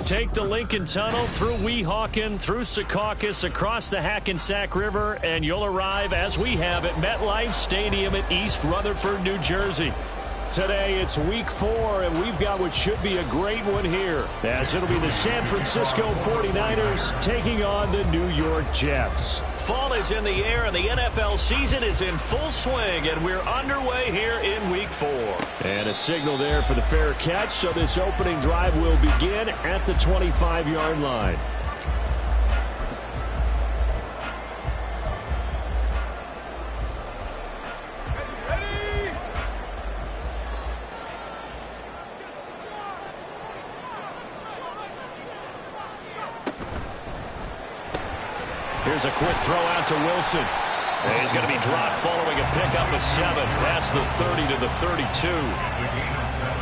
Take the Lincoln Tunnel through Weehawken, through Secaucus, across the Hackensack River, and you'll arrive, as we have, at MetLife Stadium at East Rutherford, New Jersey. Today, it's week 4, and we've got what should be a great one here, as it'll be the San Francisco 49ers taking on the New York Jets. Fall is in the air, and the NFL season is in full swing, and we're underway here in week 4. And a signal there for the fair catch, so this opening drive will begin at the 25-yard line. Here's a quick throw out to Wilson. And he's going to be dropped following a pickup of 7 past the 30 to the 32.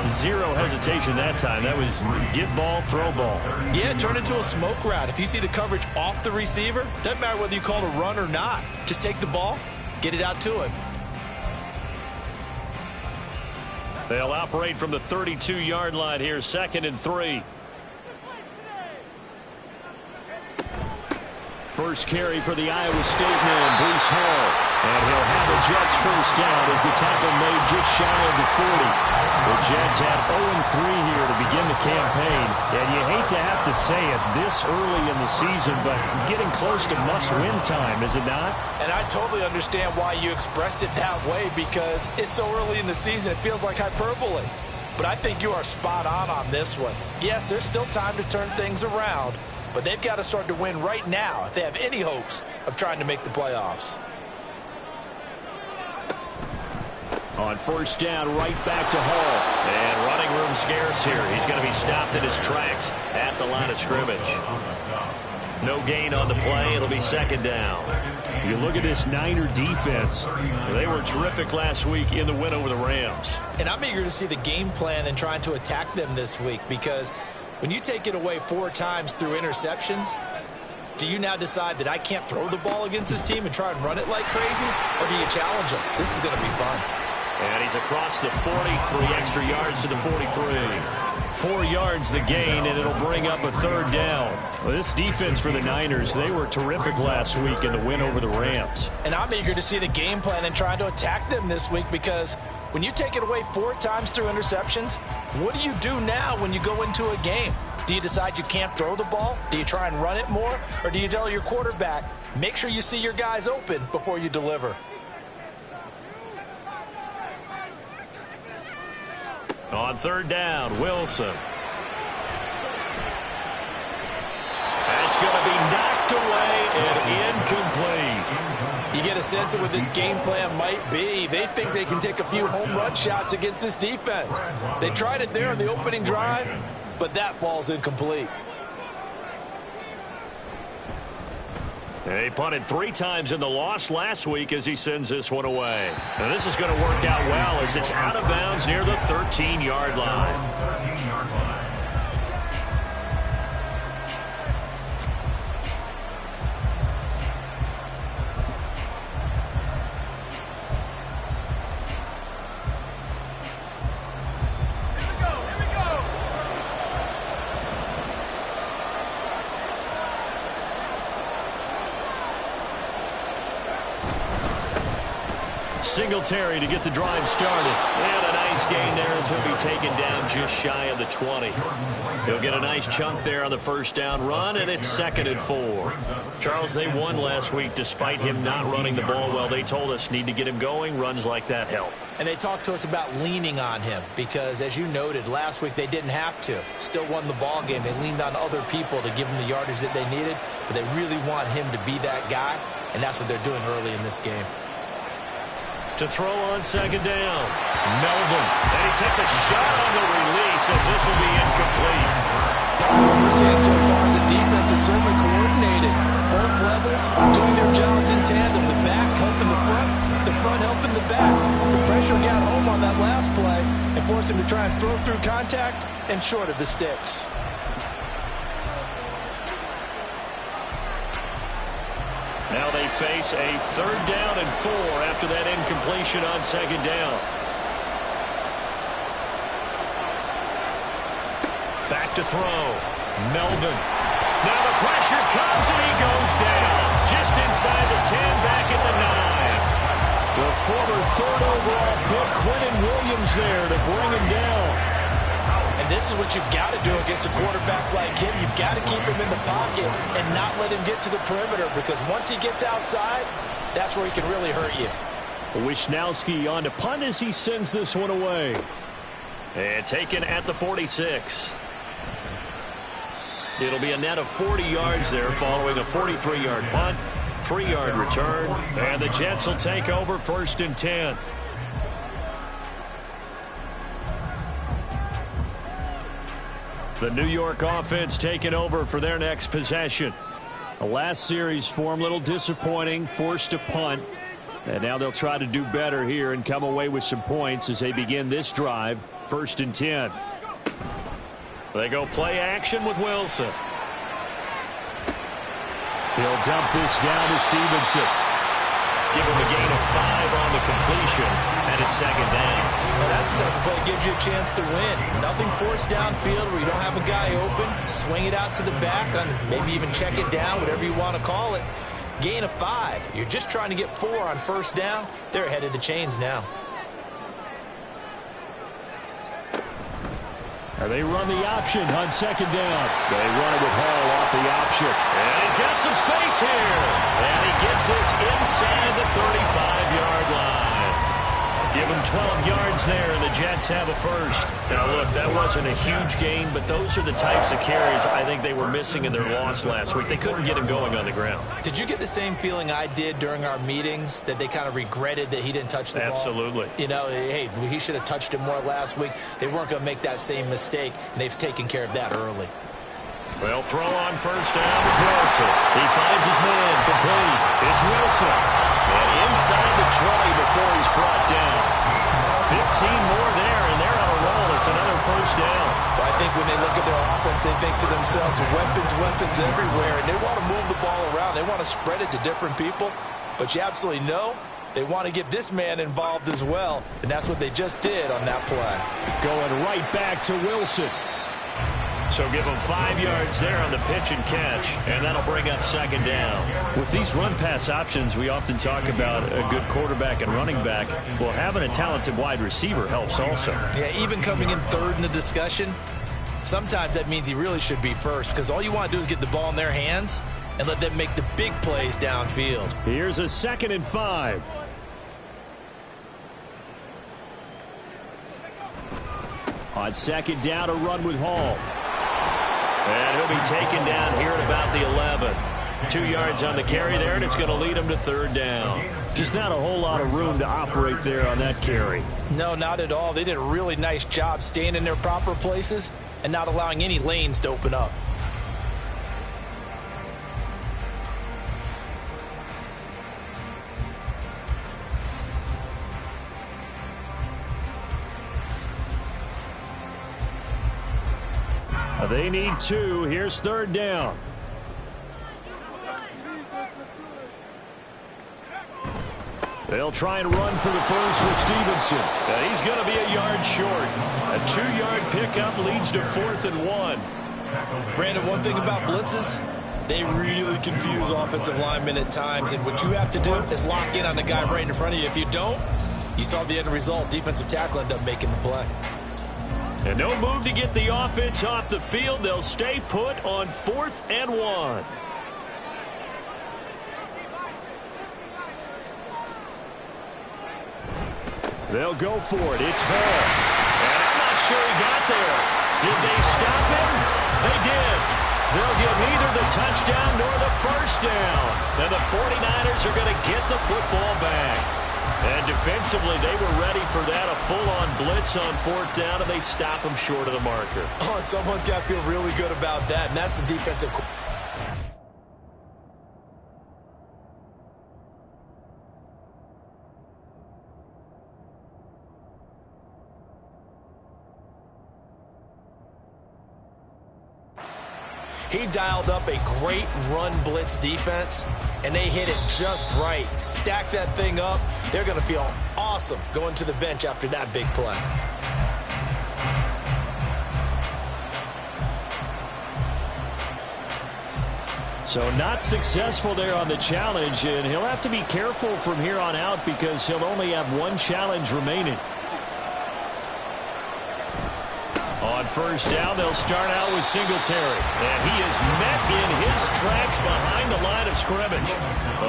Zero hesitation that time. That was get ball, throw ball. Yeah, turn into a smoke route. If you see the coverage off the receiver, doesn't matter whether you call it a run or not. Just take the ball, get it out to him. They'll operate from the 32-yard line here, 2nd and 3. First carry for the Iowa State man, Breece Hall. And he'll have a Jets first down as the tackle made just shy of the 40. The Jets had 0-3 here to begin the campaign. And you hate to have to say it this early in the season, but getting close to must-win time, is it not? And I totally understand why you expressed it that way, because it's so early in the season, it feels like hyperbole. But I think you are spot on this one. Yes, there's still time to turn things around, but they've got to start to win right now if they have any hopes of trying to make the playoffs. On first down, right back to Hall. And running room scarce here. He's going to be stopped in his tracks at the line of scrimmage. No gain on the play. It'll be 2nd down. You look at this Niner defense. They were terrific last week in the win over the Rams. And I'm eager to see the game plan and trying to attack them this week, because when you take it away 4 times through interceptions, do you now decide that I can't throw the ball against this team and try and run it like crazy? Or do you challenge them? This is going to be fun. And he's across the 40, 3 extra yards to the 43. 4 yards the gain, and it'll bring up a 3rd down. Well, this defense for the Niners, they were terrific last week in the win over the Rams. And I'm eager to see the game plan and trying to attack them this week, because when you take it away 4 times through interceptions, what do you do now when you go into a game? Do you decide you can't throw the ball? Do you try and run it more? Or do you tell your quarterback, make sure you see your guys open before you deliver? On 3rd down, Wilson. That's going to be knocked away and incomplete. You get a sense of what this game plan might be. They think they can take a few home run shots against this defense. They tried it there in the opening drive, but that falls incomplete. He punted 3 times in the loss last week as he sends this one away. And this is going to work out well as it's out of bounds near the 13-yard line. Singletary to get the drive started. And a nice gain there as he'll be taken down just shy of the 20. He'll get a nice chunk there on the first down run, and it's 2nd and 4. Charles, they won last week despite him not running the ball well. They told us need to get him going. Runs like that help. And they talked to us about leaning on him because, as you noted, last week they didn't have to. Still won the ball game. They leaned on other people to give them the yardage that they needed, but they really want him to be that guy, and that's what they're doing early in this game. To throw on 2nd down, Melvin. And he takes a shot on the release as this will be incomplete. What we're seeing so far is the defense is certainly coordinated. Both levels doing their jobs in tandem. The back helping the front helping the back. The pressure got home on that last play and forced him to try and throw through contact and short of the sticks. Now they face a 3rd down and 4 after that incompletion on 2nd down. Back to throw. Melvin. Now the pressure comes and he goes down. Just inside the 10, back at the 9. The former 3rd overall pick, Quentin Williams there to bring him down. And this is what you've got to do against a quarterback like him. You've got to keep him in the pocket and not let him get to the perimeter, because once he gets outside, that's where he can really hurt you. Wisnowski on to punt as he sends this one away. And taken at the 46. It'll be a net of 40 yards there following a 43-yard punt, 3-yard return, and the Jets will take over 1st and 10. The New York offense taking over for their next possession. The last series for them, a little disappointing, forced to punt. And now they'll try to do better here and come away with some points as they begin this drive, 1st and 10. They go play action with Wilson. He'll dump this down to Stevenson. Give him a gain of 5 on the completion, and it's 2nd down. Well, that's the type of play that gives you a chance to win. Nothing forced downfield where you don't have a guy open. Swing it out to the back, maybe even check it down, whatever you want to call it. Gain of 5. You're just trying to get 4 on 1st down. They're ahead of the chains now. And they run the option on 2nd down. They run it with Hall off the option. And he's got some space here. And he gets this inside the 35-yard line. Give him 12 yards there, and the Jets have a 1st. Now, look, that wasn't a huge gain, but those are the types of carries I think they were missing in their loss last week. They couldn't get him going on the ground. Did you get the same feeling I did during our meetings, that they kind of regretted that he didn't touch the ball? Absolutely. You know, hey, he should have touched it more last week. They weren't going to make that same mistake, and they've taken care of that early. They'll throw on 1st down with Wilson. He finds his man complete. It's Wilson. And inside the 20 before he's brought down. 15 more there, and they're on a roll. It's another 1st down. Well, I think when they look at their offense, they think to themselves, weapons everywhere, and they want to move the ball around. They want to spread it to different people, but you absolutely know they want to get this man involved as well, and that's what they just did on that play. Going right back to Wilson. So give them 5 yards there on the pitch and catch, and that'll bring up 2nd down. With these run-pass options, we often talk about a good quarterback and running back. Well, having a talented wide receiver helps also. Yeah, even coming in 3rd in the discussion, sometimes that means he really should be 1st, because all you want to do is get the ball in their hands and let them make the big plays downfield. Here's a 2nd and 5. On 2nd down, a run with Hall. And he'll be taken down here at about the 11. 2 yards on the carry there, and it's going to lead him to 3rd down. Just not a whole lot of room to operate there on that carry. No, not at all. They did a really nice job staying in their proper places and not allowing any lanes to open up. They need 2. Here's 3rd down. They'll try and run for the 1st with Stevenson. And he's going to be a yard short. A 2-yard pickup leads to 4th and 1. Brandon, one thing about blitzes, they really confuse offensive linemen at times. And what you have to do is lock in on the guy right in front of you. If you don't, you saw the end result. Defensive tackle ended up making the play. And no move to get the offense off the field. They'll stay put on 4th and 1. They'll go for it. It's Hall. And I'm not sure he got there. Did they stop him? They did. They'll get neither the touchdown nor the 1st down. And the 49ers are going to get the football back. And defensively, they were ready for that, a full-on blitz on 4th down, and they stop them short of the marker. Oh, and someone's got to feel really good about that, and that's the defensive. He dialed up a great run blitz defense, and they hit it just right. Stack that thing up. They're going to feel awesome going to the bench after that big play. So not successful there on the challenge, and he'll have to be careful from here on out because he'll only have one challenge remaining. On 1st down, they'll start out with Singletary. And he is met in his tracks behind the line of scrimmage.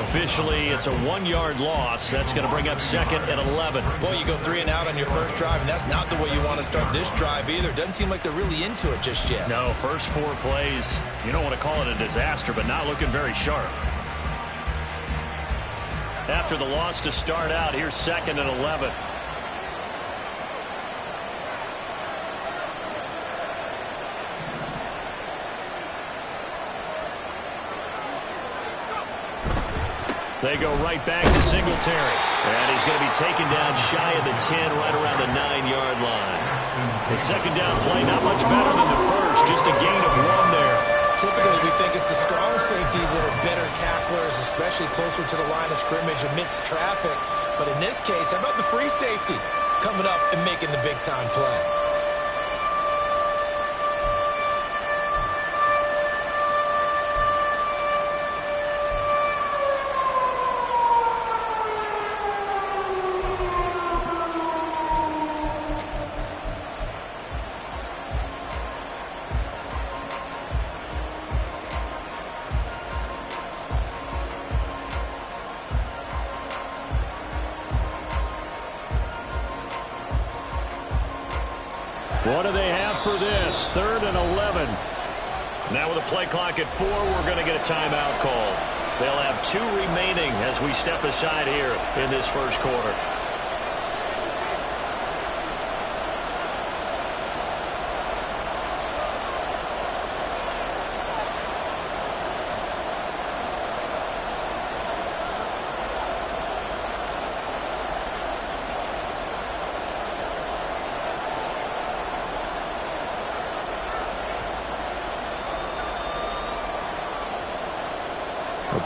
Officially, it's a 1-yard loss. That's going to bring up 2nd and 11. Boy, you go 3 and out on your first drive, and that's not the way you want to start this drive either. Doesn't seem like they're really into it just yet. No, first 4 plays, you don't want to call it a disaster, but not looking very sharp. After the loss to start out, here's 2nd and 11. They go right back to Singletary. And he's going to be taken down shy of the 10, right around the 9-yard line. The 2nd down play, not much better than the first, just a gain of 1 there. Typically, we think it's the strong safeties that are better tacklers, especially closer to the line of scrimmage amidst traffic. But in this case, how about the free safety coming up and making the big-time play? What do they have for this? 3rd and 11. Now with a play clock at 4, we're going to get a timeout call. They'll have 2 remaining as we step aside here in this first quarter.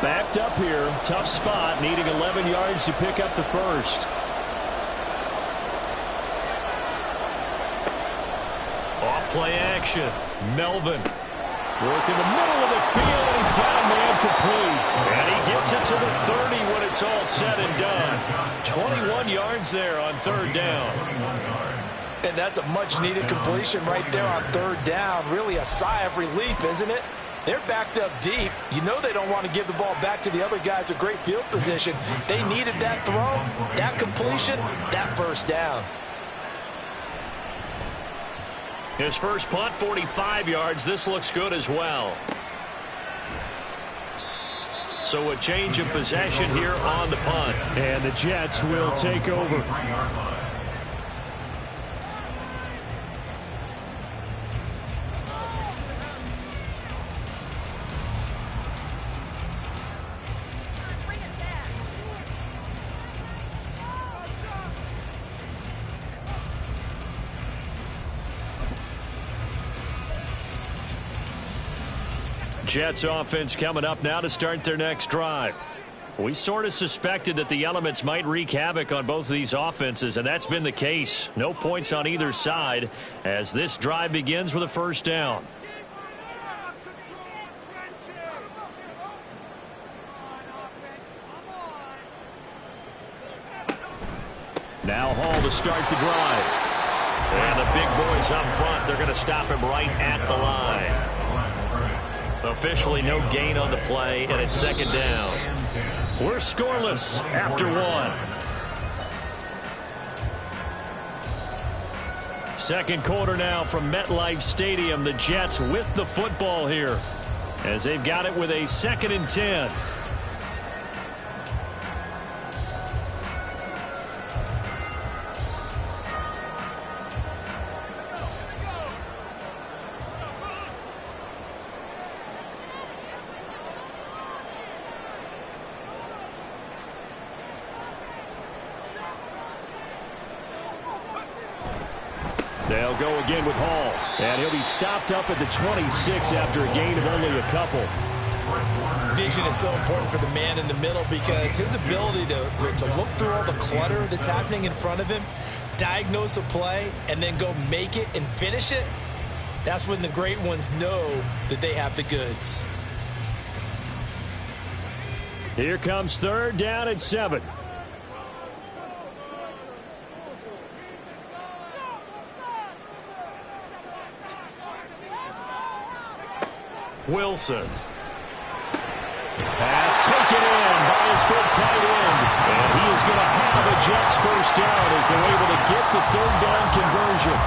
Backed up here, tough spot, needing 11 yards to pick up the first. Off play action, Melvin. Work in the middle of the field, and he's got a man complete. And he gets it to the 30 when it's all said and done. 21 yards there on 3rd down. And that's a much-needed completion right there on 3rd down. Really a sigh of relief, isn't it? They're backed up deep. You know they don't want to give the ball back to the other guys with great field position. They needed that throw, that completion, that 1st down. His first punt, 45 yards. This looks good as well. So a change of possession here on the punt. And the Jets will take over. Jets offense coming up now to start their next drive. We sort of suspected that the elements might wreak havoc on both of these offenses, and that's been the case. No points on either side as this drive begins with a 1st down. Now Hall to start the drive. And the big boys up front, they're going to stop him right at the line. Officially no gain on the play, and it's 2nd down. We're scoreless after 1. 2nd quarter now from MetLife Stadium. The Jets with the football here as they've got it with a 2nd and 10. They'll go again with Hall. And he'll be stopped up at the 26 after a gain of only a couple. Vision is so important for the man in the middle because his ability to look through all the clutter that's happening in front of him, diagnose a play, and then go make it and finish it, that's when the great ones know that they have the goods. Here comes 3rd down and 7. Wilson. Pass taken in by his big tight end. And he is going to have a Jets first down as they're able to get the 3rd down conversion.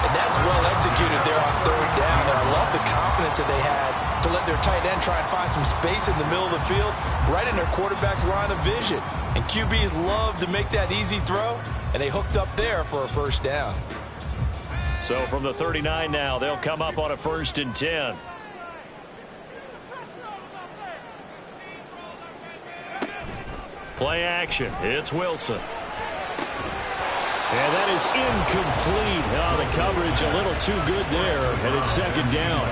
And that's well executed there on 3rd down. And I love the confidence that they had to let their tight end try and find some space in the middle of the field, right in their quarterback's line of vision. And QBs love to make that easy throw, and they hooked up there for a first down. So from the 39 now, they'll come up on a 1st and 10. Play action. It's Wilson. And that is incomplete. Oh, the coverage a little too good there, and it's 2nd down.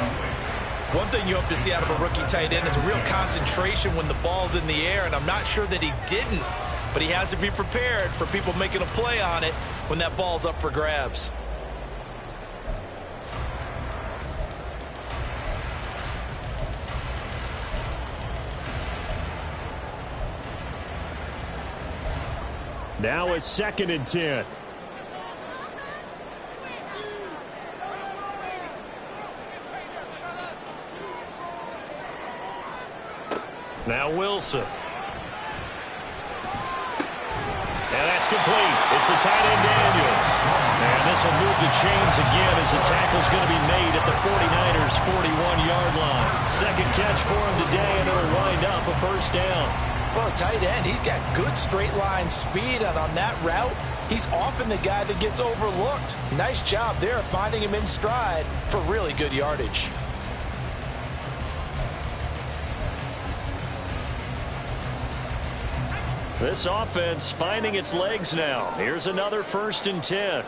One thing you hope to see out of a rookie tight end is a real concentration when the ball's in the air, and I'm not sure that he didn't, but he has to be prepared for people making a play on it when that ball's up for grabs. Now it's 2nd and 10. Now Wilson. And that's complete. It's the tight end Daniels. And this will move the chains again as the tackle's going to be made at the 49ers' 41-yard line. 2nd catch for him today, and it'll wind up a first down. For a tight end, he's got good straight line speed, and on that route, he's often the guy that gets overlooked. Nice job there finding him in stride for really good yardage. This offense finding its legs now. Here's another 1st and 10.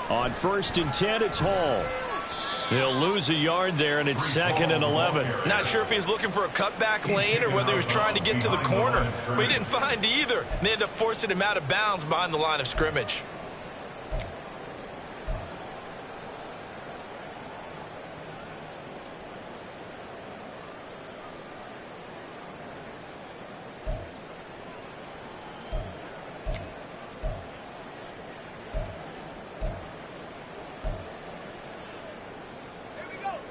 On 1st and 10, it's Hall. He'll lose a yard there, and it's 2nd and 11. Not sure if he's looking for a cutback lane or whether he was trying to get to the corner, but he didn't find either. And they ended up forcing him out of bounds behind the line of scrimmage.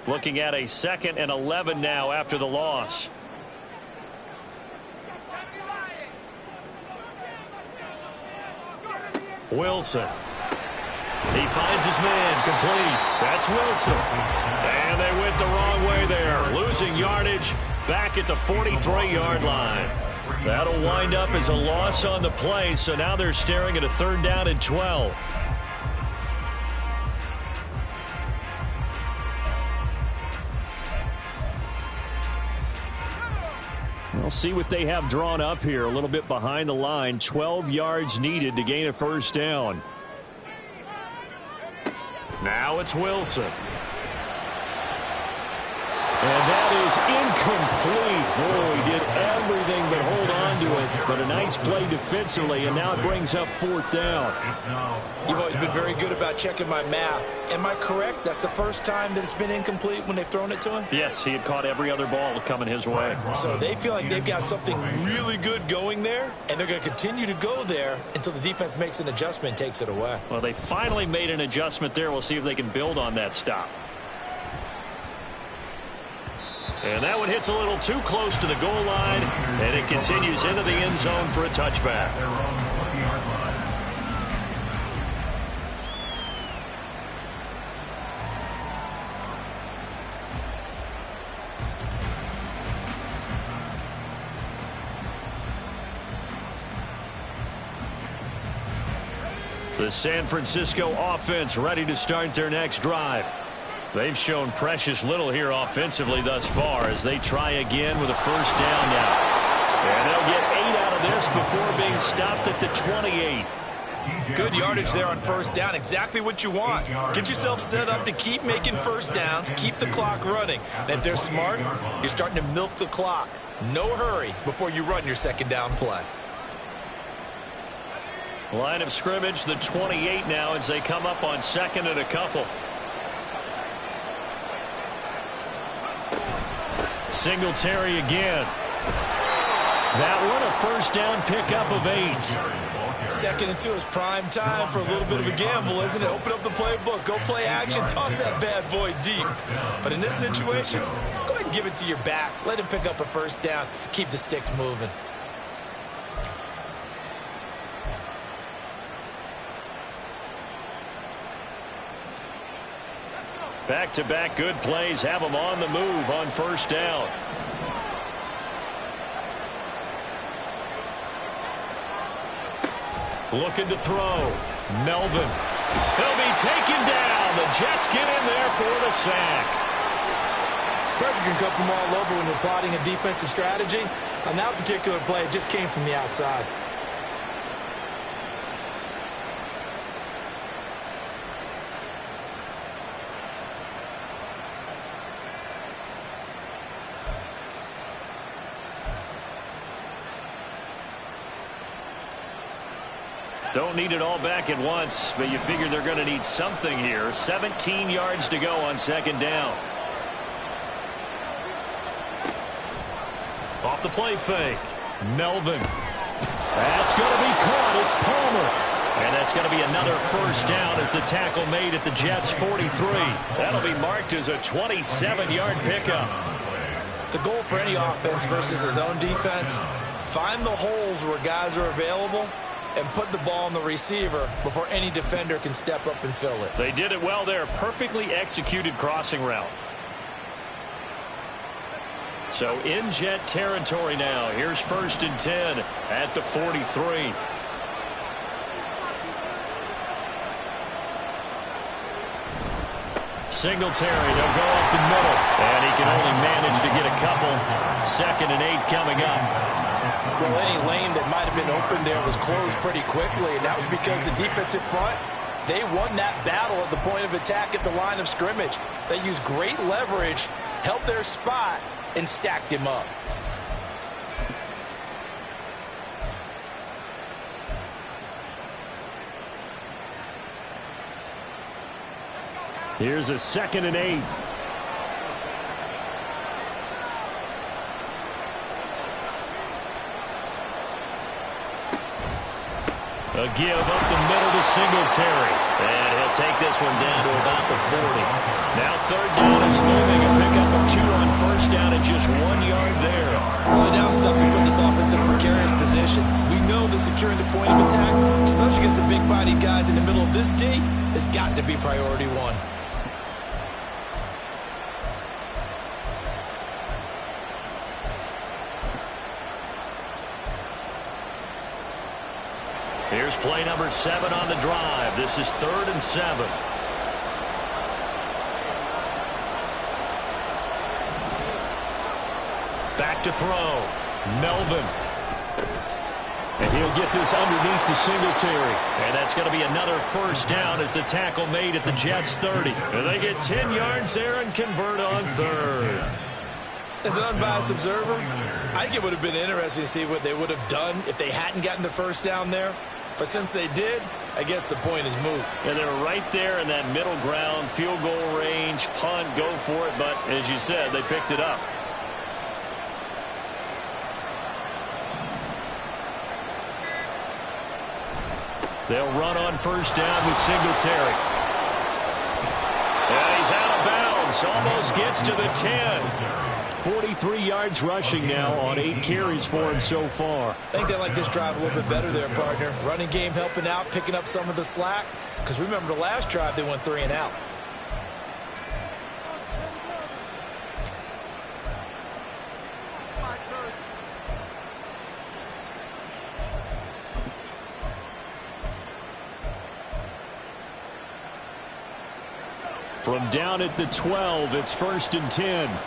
Looking at a 2nd and 11 now after the loss. Wilson. He finds his man complete. That's Wilson. And they went the wrong way there. Losing yardage back at the 43-yard line. That'll wind up as a loss on the play, so now they're staring at a 3rd down and 12. We'll see what they have drawn up here. A little bit behind the line. 12 yards needed to gain a first down. Now it's Wilson. And that is incomplete. Oh, he did everything but hold on to it. But a nice play defensively, and now it brings up 4th down. You've always been very good about checking my math. Am I correct? That's the first time that it's been incomplete when they've thrown it to him? Yes, he had caught every other ball coming his way. So they feel like they've got something really good going there, and they're going to continue to go there until the defense makes an adjustment and takes it away. Well, they finally made an adjustment there. We'll see if they can build on that stop. And that one hits a little too close to the goal line, and it continues into the end zone for a touchback. The San Francisco offense ready to start their next drive. They've shown precious little here offensively thus far as they try again with a first down now. And they'll get 8 out of on this before being stopped at the 28. Good yardage there on first down. Exactly what you want. Get yourself set up to keep making first downs, keep the clock running. And if they're smart, you're starting to milk the clock. No hurry before you run your second down play. Line of scrimmage, the 28 now as they come up on second and a couple. Singletary again. That one, a first down pickup of 8. Second and 2 is prime time for a little bit of a gamble, isn't it? Open up the playbook, go play action, toss that bad boy deep. But in this situation, go ahead and give it to your back. Let him pick up a first down. Keep the sticks moving. Back-to-back good plays have them on the move on first down. Looking to throw. Melvin. He'll be taken down. The Jets get in there for the sack. Pressure can come from all over when you're plotting a defensive strategy. On that particular play, it just came from the outside. Don't need it all back at once, but you figure they're going to need something here. 17 yards to go on second down. Off the play fake. Melvin. That's going to be caught. It's Palmer. And that's going to be another first down as the tackle made at the Jets' 43. That'll be marked as a 27-yard pickup. The goal for any offense versus his own defense, find the holes where guys are available and put the ball on the receiver before any defender can step up and fill it. They did it well there. Perfectly executed crossing route. So in Jet territory now. Here's 1st and 10 at the 43. Singletary, they'll go up the middle. And he can only manage to get a couple. 2nd and 8 coming up. Well, any lane that might have been open there was closed pretty quickly, and that was because the defensive front, they won that battle at the point of attack at the line of scrimmage. They used great leverage, held their spot, and stacked him up. Here's a 2nd and 8. A give up the middle to Singletary. And he'll take this one down to about the 40. Now 3rd down is looming. A pickup of 2 on 1st down and just 1 yard there. Early down stuff's to put this offense in a precarious position. We know that securing the point of attack, especially against the big-bodied guys in the middle of this D, has got to be priority 1. Here's play number 7 on the drive. This is 3rd and 7. Back to throw. Melvin. And he'll get this underneath to Singletary. And that's going to be another first down as the tackle made at the Jets' 30. And they get 10 yards there and convert on 3rd. As an unbiased observer, I think it would have been interesting to see what they would have done if they hadn't gotten the first down there. But since they did, I guess the point is moot. And they're right there in that middle ground, field goal range, punt, go for it. But as you said, they picked it up. They'll run on first down with Singletary. And he's out of bounds. Almost gets to the 10. 43 yards rushing now on 8 carries for him so far. I think they like this drive a little bit better there, partner. Running game helping out, picking up some of the slack. Because remember the last drive, they went 3 and out. From down at the 12, it's 1st and 10.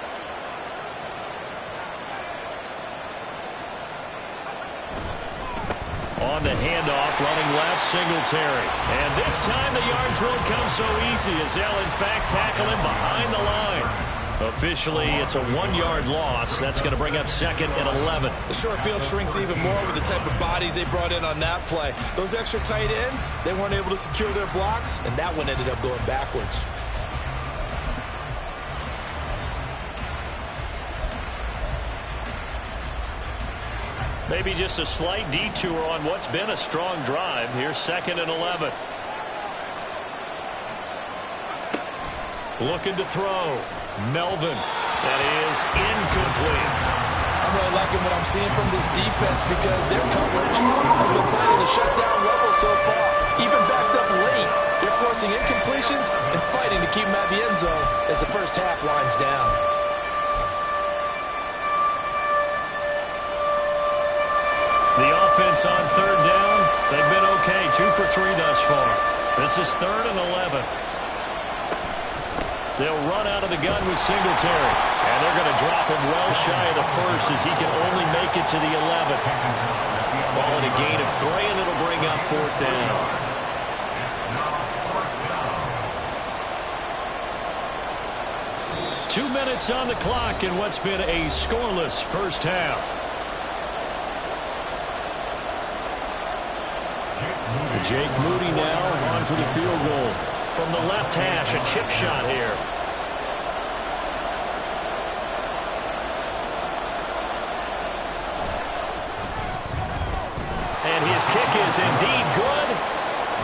On the handoff, running left, Singletary. And this time the yards won't come so easy as they'll, in fact, tackle him behind the line. Officially, it's a 1-yard loss. That's going to bring up 2nd and 11. The short field shrinks even more with the type of bodies they brought in on that play. Those extra tight ends, they weren't able to secure their blocks, and that one ended up going backwards. Maybe just a slight detour on what's been a strong drive. Here's 2nd and 11. Looking to throw. Melvin. That is incomplete. I'm really liking what I'm seeing from this defense because their coverage has been playing at a shutdown level so far. Even backed up late, they're forcing incompletions and fighting to keep them out of the end zone as the first half winds down. The offense on 3rd down, they've been okay. 2 for 3 thus far. This is 3rd and 11. They'll run out of the gun with Singletary. And they're going to drop him well shy of the first as he can only make it to the 11. Ball at a gain of 3, and it'll bring up 4th down. Two minutes on the clock in what's been a scoreless first half. Jake Moody now on for the field goal. From the left hash, a chip shot here. And his kick is indeed good.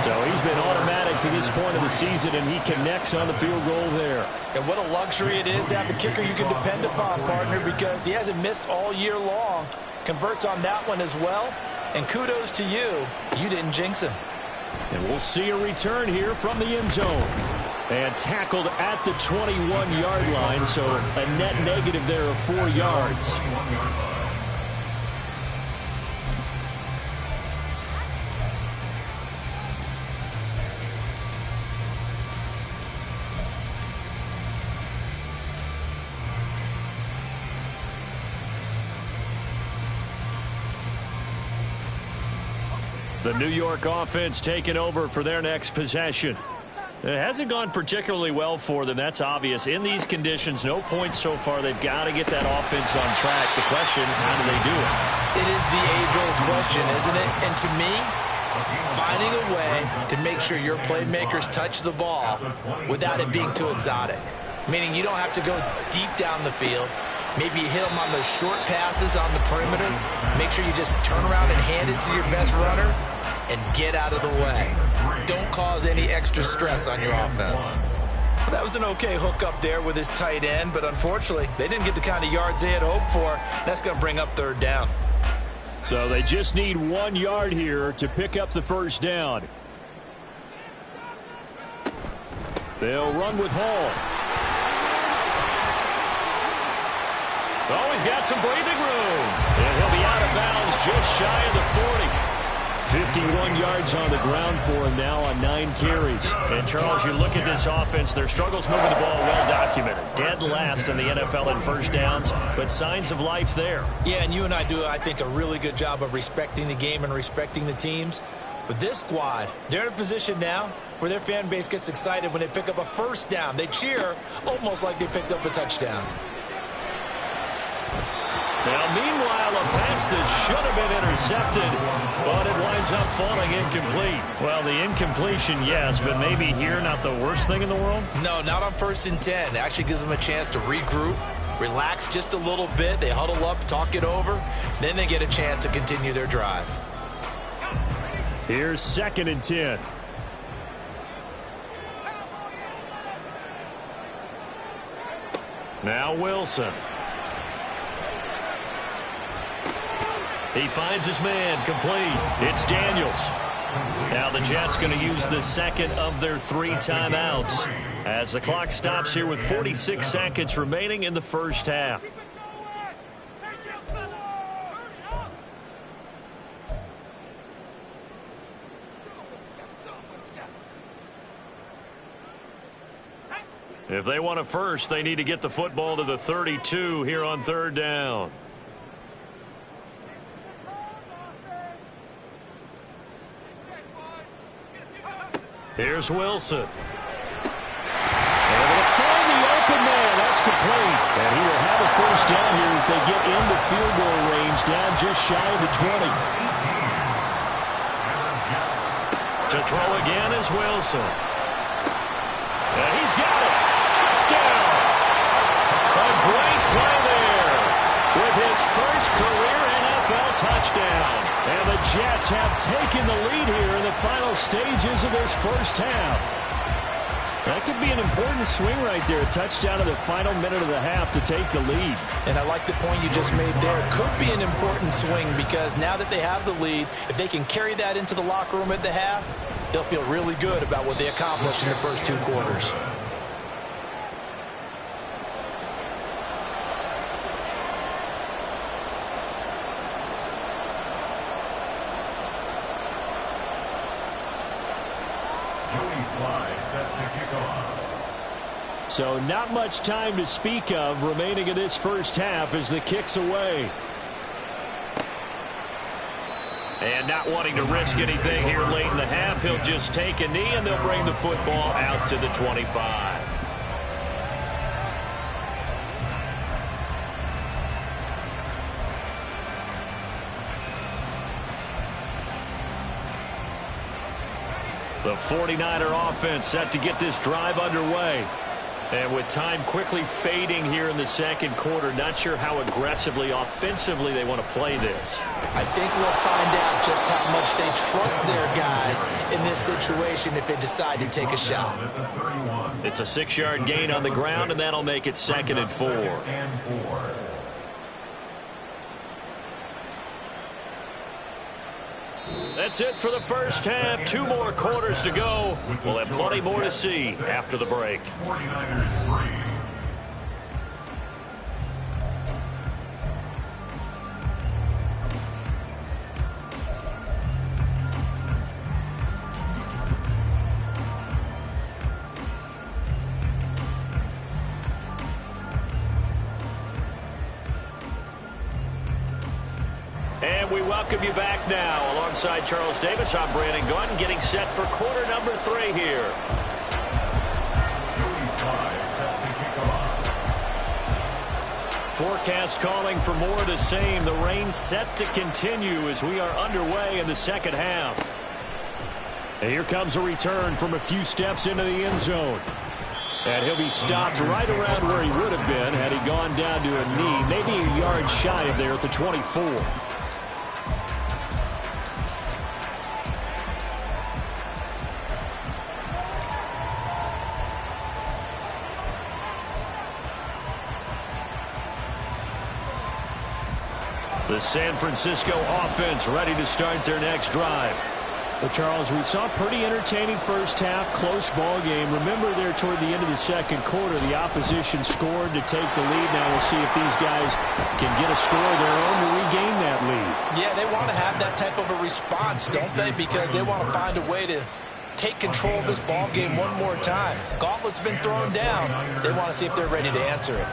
So he's been automatic to this point of the season, and he connects on the field goal there. And what a luxury it is to have a kicker you can depend upon, partner, because he hasn't missed all year long. Converts on that one as well. And kudos to you. You didn't jinx him. And we'll see a return here from the end zone. And tackled at the 21-yard line, so a net negative there of 4 yards. The New York offense taking over for their next possession. It hasn't gone particularly well for them. That's obvious. In these conditions, no points so far. They've got to get that offense on track. The question, how do they do it? It is the age-old question, isn't it? And to me, finding a way to make sure your playmakers touch the ball without it being too exotic. Meaning you don't have to go deep down the field. Maybe you hit them on those short passes on the perimeter. Make sure you just turn around and hand it to your best runner and get out of the way. Don't cause any extra stress on your offense. Well, that was an okay hook up there with his tight end, but unfortunately, they didn't get the kind of yards they had hoped for. That's going to bring up 3rd down. So they just need 1 yard here to pick up the first down. They'll run with Hall. Oh, he's got some breathing room. And he'll be out of bounds just shy of the 40. 51 yards on the ground for him now on 9 carries. And, Charles, you look at this offense, their struggles moving the ball well documented. Dead last in the NFL in first downs, but signs of life there. Yeah, and you and I do, I think, a really good job of respecting the game and respecting the teams. But this squad, they're in a position now where their fan base gets excited when they pick up a first down. They cheer almost like they picked up a touchdown. Now, meanwhile, a pass that should have been intercepted, but it winds up falling incomplete. Well, the incompletion, yes, but maybe here not the worst thing in the world? No, not on 1st and 10. It actually gives them a chance to regroup, relax just a little bit. They huddle up, talk it over. Then they get a chance to continue their drive. Here's 2nd and 10. Now Wilson. He finds his man, complete. It's Daniels. Now the Jets going to use the 2nd of their 3 timeouts as the clock stops here with 46 seconds remaining in the first half. If they want a first, they need to get the football to the 32 here on 3rd down. Here's Wilson. Able to find the open man. That's complete. And he will have a first down here as they get into field goal range, down just shy of the 20. To throw again is Wilson. And he's got it. Touchdown. A great play there with his first career NFL touchdown. And the Jets have taken the lead here in the final stages of this first half. That could be an important swing right there. A touchdown in the final minute of the half to take the lead. And I like the point you just made there. Could be an important swing because now that they have the lead, if they can carry that into the locker room at the half, they'll feel really good about what they accomplished in the first two quarters. So not much time to speak of remaining in this first half as the kick's away. And not wanting to risk anything here late in the half, he'll just take a knee and they'll bring the football out to the 25. The 49er offense set to get this drive underway. And with time quickly fading here in the second quarter, not sure how aggressively, offensively they want to play this. I think we'll find out just how much they trust their guys in this situation if they decide to take a shot. It's a 6-yard gain on the ground, and that'll make it 2nd and 4. That's it for the first half. 2 more quarters to go. We'll have plenty more to see after the break. 49ers 3. And we welcome you back now. Alongside Charles Davis, I'm Brandon Gunn, getting set for quarter number 3 here. Forecast calling for more of the same. The rain set to continue as we are underway in the second half. And here comes a return from a few steps into the end zone. And he'll be stopped right around where he would have been had he gone down to a knee, maybe a yard shy of there at the 24. The San Francisco offense ready to start their next drive. Well, Charles, we saw a pretty entertaining first half, close ball game. Remember there toward the end of the second quarter, the opposition scored to take the lead. Now we'll see if these guys can get a score of their own to regain that lead. Yeah, they want to have that type of a response, don't they? Because they want to find a way to take control of this ball game one more time. Gauntlet's been thrown down. They want to see if they're ready to answer it.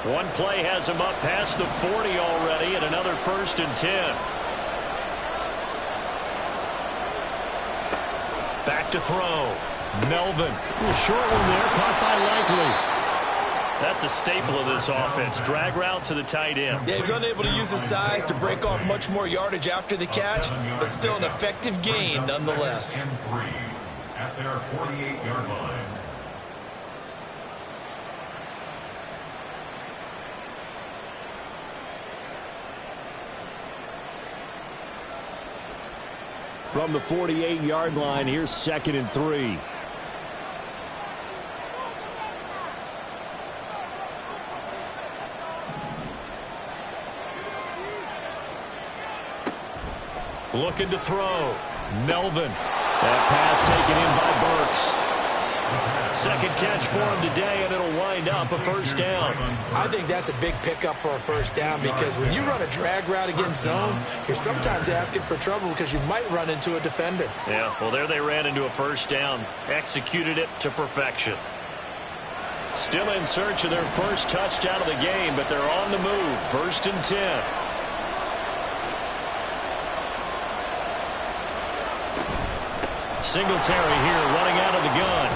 One play has him up past the 40 already, and another 1st and 10. Back to throw. Melvin. A short one there, caught by Likely. That's a staple of this offense. Drag route to the tight end. Yeah, he's unable to use his size to break off much more yardage after the catch, but still an effective gain nonetheless. At their 48-yard line. From the 48-yard line, here's 2nd and 3. Looking to throw. Melvin. That pass taken in by Burks. Second catch for him today, and it'll wind lined up a first down. I think that's a big pickup for a first down because when you run a drag route against zone, you're sometimes asking for trouble because you might run into a defender. Yeah, well, there they ran into a first down. Executed it to perfection. Still in search of their first touchdown of the game, but they're on the move. 1st and 10. Singletary here running out of the gun.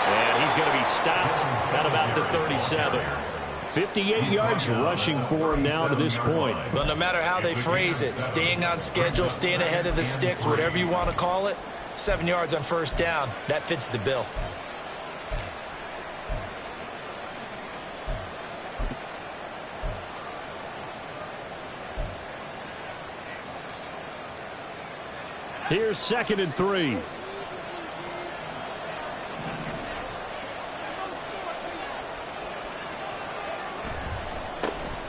And he's going to be stopped at about the 37. 58 yards rushing for him now to this point. Well, no matter how they phrase it, staying on schedule, staying ahead of the sticks, whatever you want to call it, 7 yards on first down, that fits the bill. Here's 2nd and 3.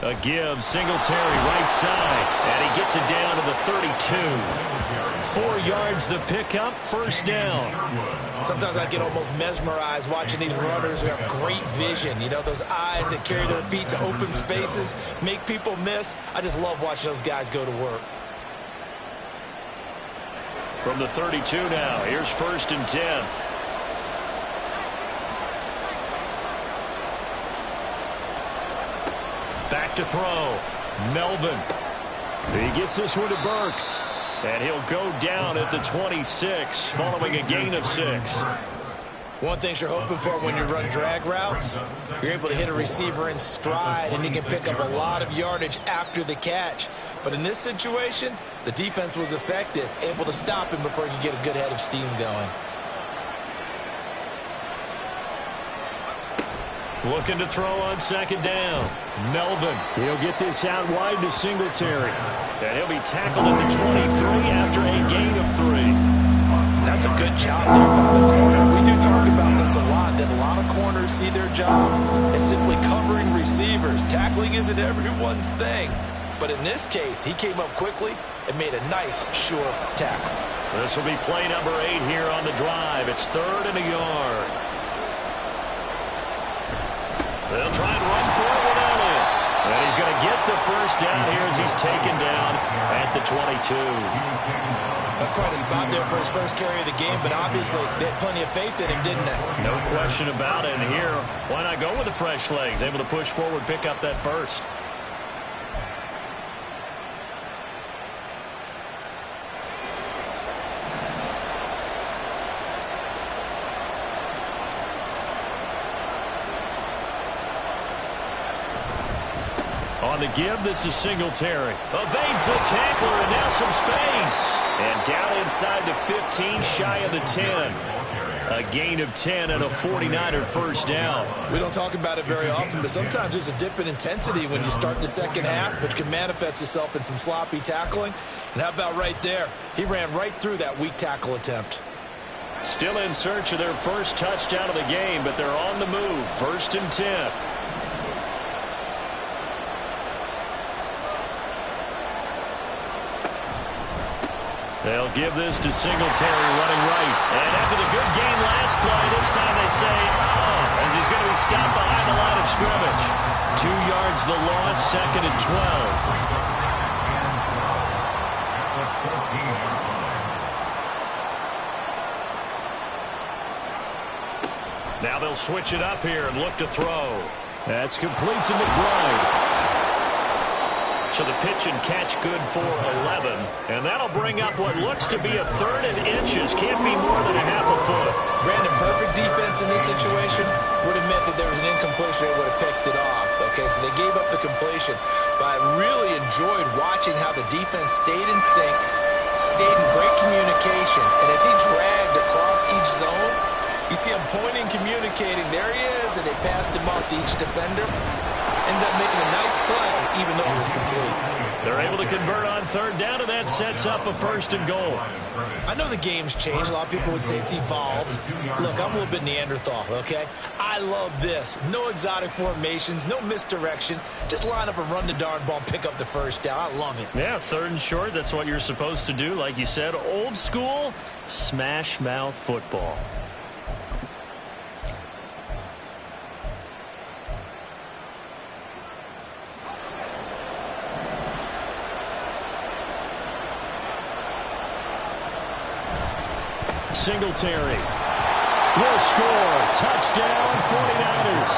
A give, Singletary right side, and he gets it down to the 32. 4 yards the pickup, first down. Sometimes I get almost mesmerized watching these runners who have great vision. You know, those eyes that carry their feet to open spaces, make people miss. I just love watching those guys go to work. From the 32 now, here's 1st and 10. Back to throw. Melvin. He gets this one to Burks. And he'll go down at the 26 following a gain of 6. One thing you're hoping for when you run drag routes, you're able to hit a receiver in stride and he can pick up a lot of yardage after the catch. But in this situation, the defense was effective, able to stop him before he could get a good head of steam going. Looking to throw on 2nd down. Melvin. He'll get this out wide to Singletary. And he'll be tackled at the 23 after a gain of 3. That's a good job there by the corner. We do talk about this a lot, that a lot of corners see their job as simply covering receivers. Tackling isn't everyone's thing. But in this case, he came up quickly and made a nice, sure tackle. This will be play number 8 here on the drive. It's 3rd and a yard. They'll try and run for it without it. And he's going to get the first down here as he's taken down at the 22. That's quite a spot there for his first carry of the game, but obviously they had plenty of faith in him, didn't they? No question about it. And here, why not go with the fresh legs? Able to push forward, pick up that first. On the give, this is Singletary. Evades the tackler, and now some space. And down inside the 15, shy of the 10. A gain of 10 and a 49er first down. We don't talk about it very often, but sometimes there's a dip in intensity when you start the second half, which can manifest itself in some sloppy tackling. And how about right there? He ran right through that weak tackle attempt. Still in search of their first touchdown of the game, but they're on the move. 1st and 10. They'll give this to Singletary running right. And after the good game last play, this time they say, as he's going to be stopped behind the line of scrimmage. 2 yards the loss, 2nd and 12. Now they'll switch it up here and look to throw. That's complete to McBride. So the pitch and catch good for 11. And that'll bring up what looks to be a 3rd and inches. Can't be more than a half a foot. Brandon, perfect defense in this situation would have meant that there was an incompletion. They would have picked it off. Okay, so they gave up the completion. But I really enjoyed watching how the defense stayed in sync, stayed in great communication. And as he dragged across each zone, you see him pointing, communicating. There he is, and they passed him off to each defender. Ended up making a nice play, even though it was complete. They're able to convert on 3rd down, and that sets up a 1st and goal. I know the game's changed. A lot of people would say it's evolved. Look, I'm a little bit Neanderthal, okay? I love this. No exotic formations, no misdirection. Just line up and run the darn ball and pick up the first down. I love it. Yeah, 3rd and short, that's what you're supposed to do. Like you said, old school, smash mouth football. Singletary will score. Touchdown, 49ers.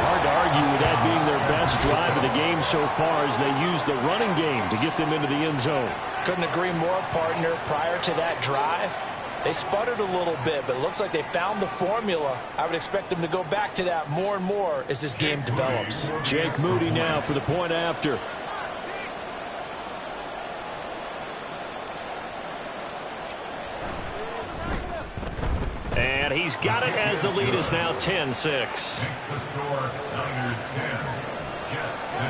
Hard to argue with that being their best drive of the game so far as they use the running game to get them into the end zone. Couldn't agree more, partner. Prior to that drive, they sputtered a little bit, but it looks like they found the formula. I would expect them to go back to that more and more as this game develops. Jake Moody now for the point after. And he's got it as the lead is now 10-6. Makes the score Niners 10, Jets 6.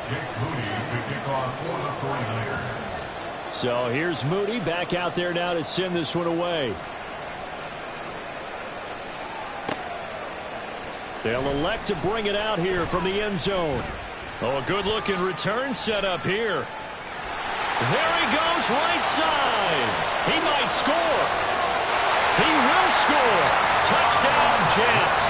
Jake Moody to kick off for the 49ers. So here's Moody back out there now to send this one away. They'll elect to bring it out here from the end zone. Oh, a good-looking return set up here. There he goes, right side. He might score. He will score. Touchdown, Jets.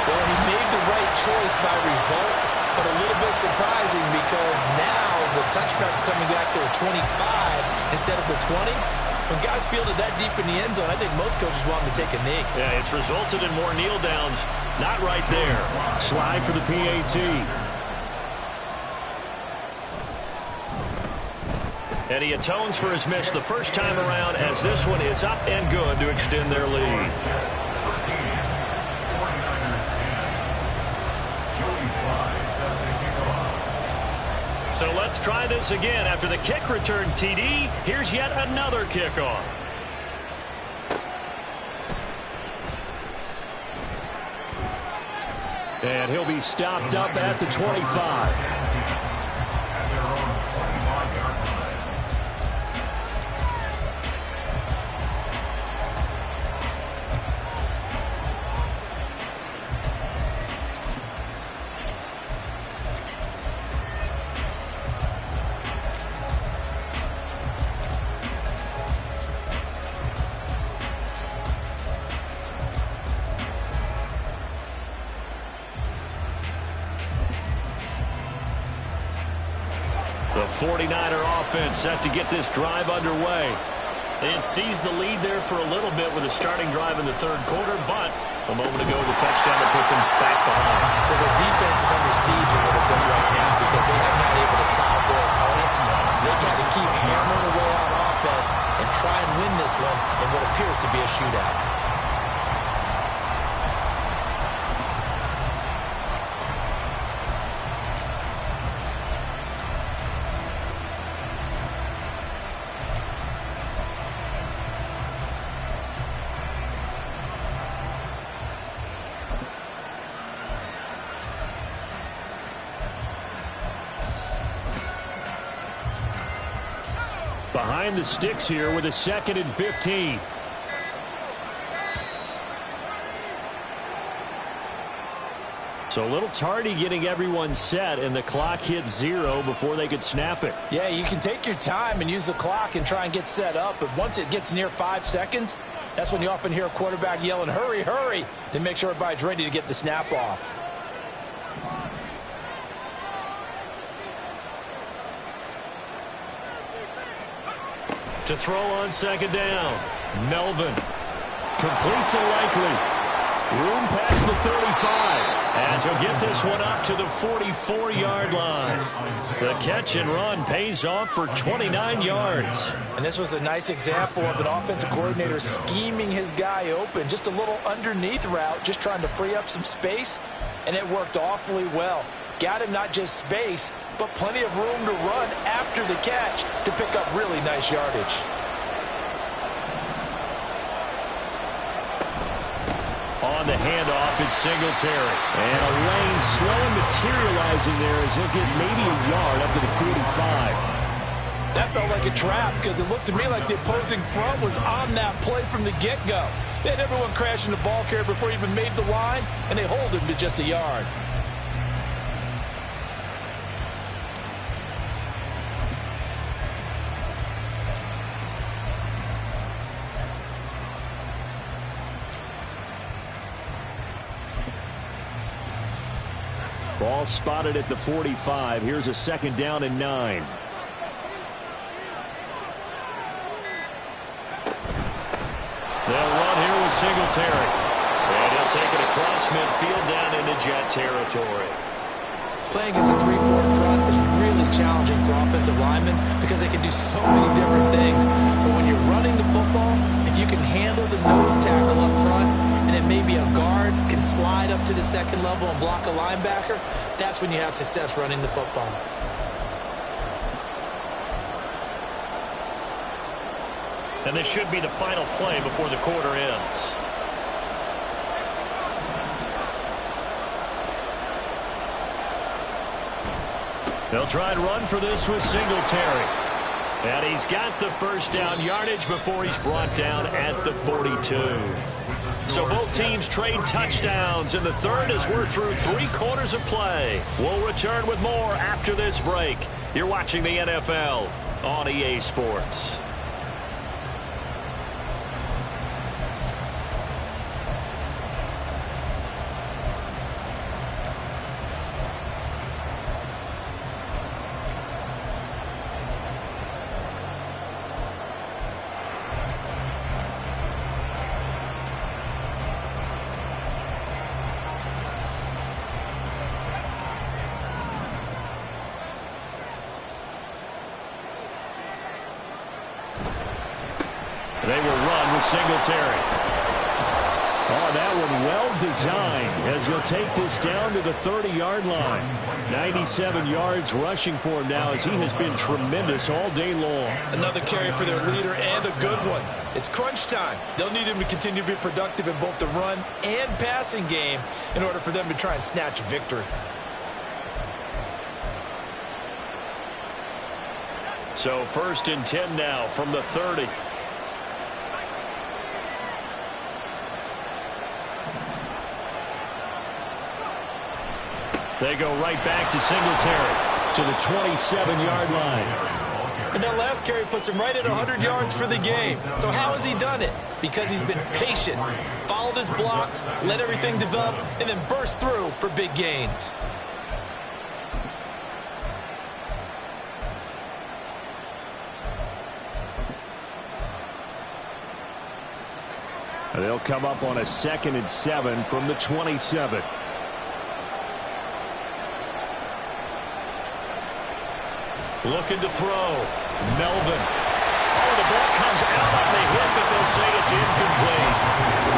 Well, he made the right choice by result, but a little bit surprising because now the touchback's coming back to the 25 instead of the 20. When guys field it that deep in the end zone, I think most coaches want them to take a knee. Yeah, it's resulted in more kneel downs. Not right there. Slide for the PAT. And he atones for his miss the first time around as this one is up and good to extend their lead. So let's try this again. After the kick return TD, here's yet another kickoff. And he'll be stopped up at the 25. The 49er offense set to get this drive underway. It seized the lead there for a little bit with a starting drive in the third quarter, but a moment ago the touchdown that puts them back behind. So their defense is under siege a little bit right now because they have not able to solve their opponents. So they've got to keep hammering away on offense and try and win this one in what appears to be a shootout. Behind the sticks here with a 2nd and 15. So a little tardy getting everyone set, and the clock hit 0 before they could snap it. Yeah, you can take your time and use the clock and try and get set up, but once it gets near 5 seconds, that's when you often hear a quarterback yelling, hurry, hurry, to make sure everybody's ready to get the snap off. To throw on 2nd down. Melvin. Complete to Likely. Room past the 35. As he'll get this one up to the 44-yard line. The catch and run pays off for 29 yards. And this was a nice example of an offensive coordinator scheming his guy open. Just a little underneath route, just trying to free up some space. And it worked awfully well. Got him not just space, but plenty of room to run after the catch to pick up really nice yardage. On the handoff, it's Singletary. And a lane slowly materializing there as he'll get maybe a yard up to the 45. That felt like a trap because it looked to me like the opposing front was on that play from the get-go. They had everyone crashing the ball carrier before he even made the line, and they hold him to just a yard. Ball spotted at the 45. Here's a 2nd down and 9. They'll run here with Singletary. And he'll take it across midfield down into Jet territory. Playing as a 3-4 front is really challenging for offensive linemen because they can do so many different things. But when you're running the football, if you can handle the nose tackle up front, and then maybe a guard can slide up to the second level and block a linebacker, that's when you have success running the football. And this should be the final play before the quarter ends. They'll try and run for this with Singletary. And he's got the first down yardage before he's brought down at the 42. So both teams trade touchdowns in the third as we're through 3 quarters of play. We'll return with more after this break. You're watching the NFL on EA Sports. They will run with Singletary. Oh, that one well designed as he'll take this down to the 30-yard line. 97 yards rushing for him now as he has been tremendous all day long. Another carry for their leader and a good one. It's crunch time. They'll need him to continue to be productive in both the run and passing game in order for them to try and snatch a victory. So 1st and 10 now from the 30. They go right back to Singletary to the 27-yard line. And that last carry puts him right at 100 yards for the game. So how has he done it? Because he's been patient, followed his blocks, let everything develop, and then burst through for big gains. They'll come up on a 2nd and 7 from the 27. Looking to throw. Melvin. Oh, the ball comes out on the hit, but they'll say it's incomplete.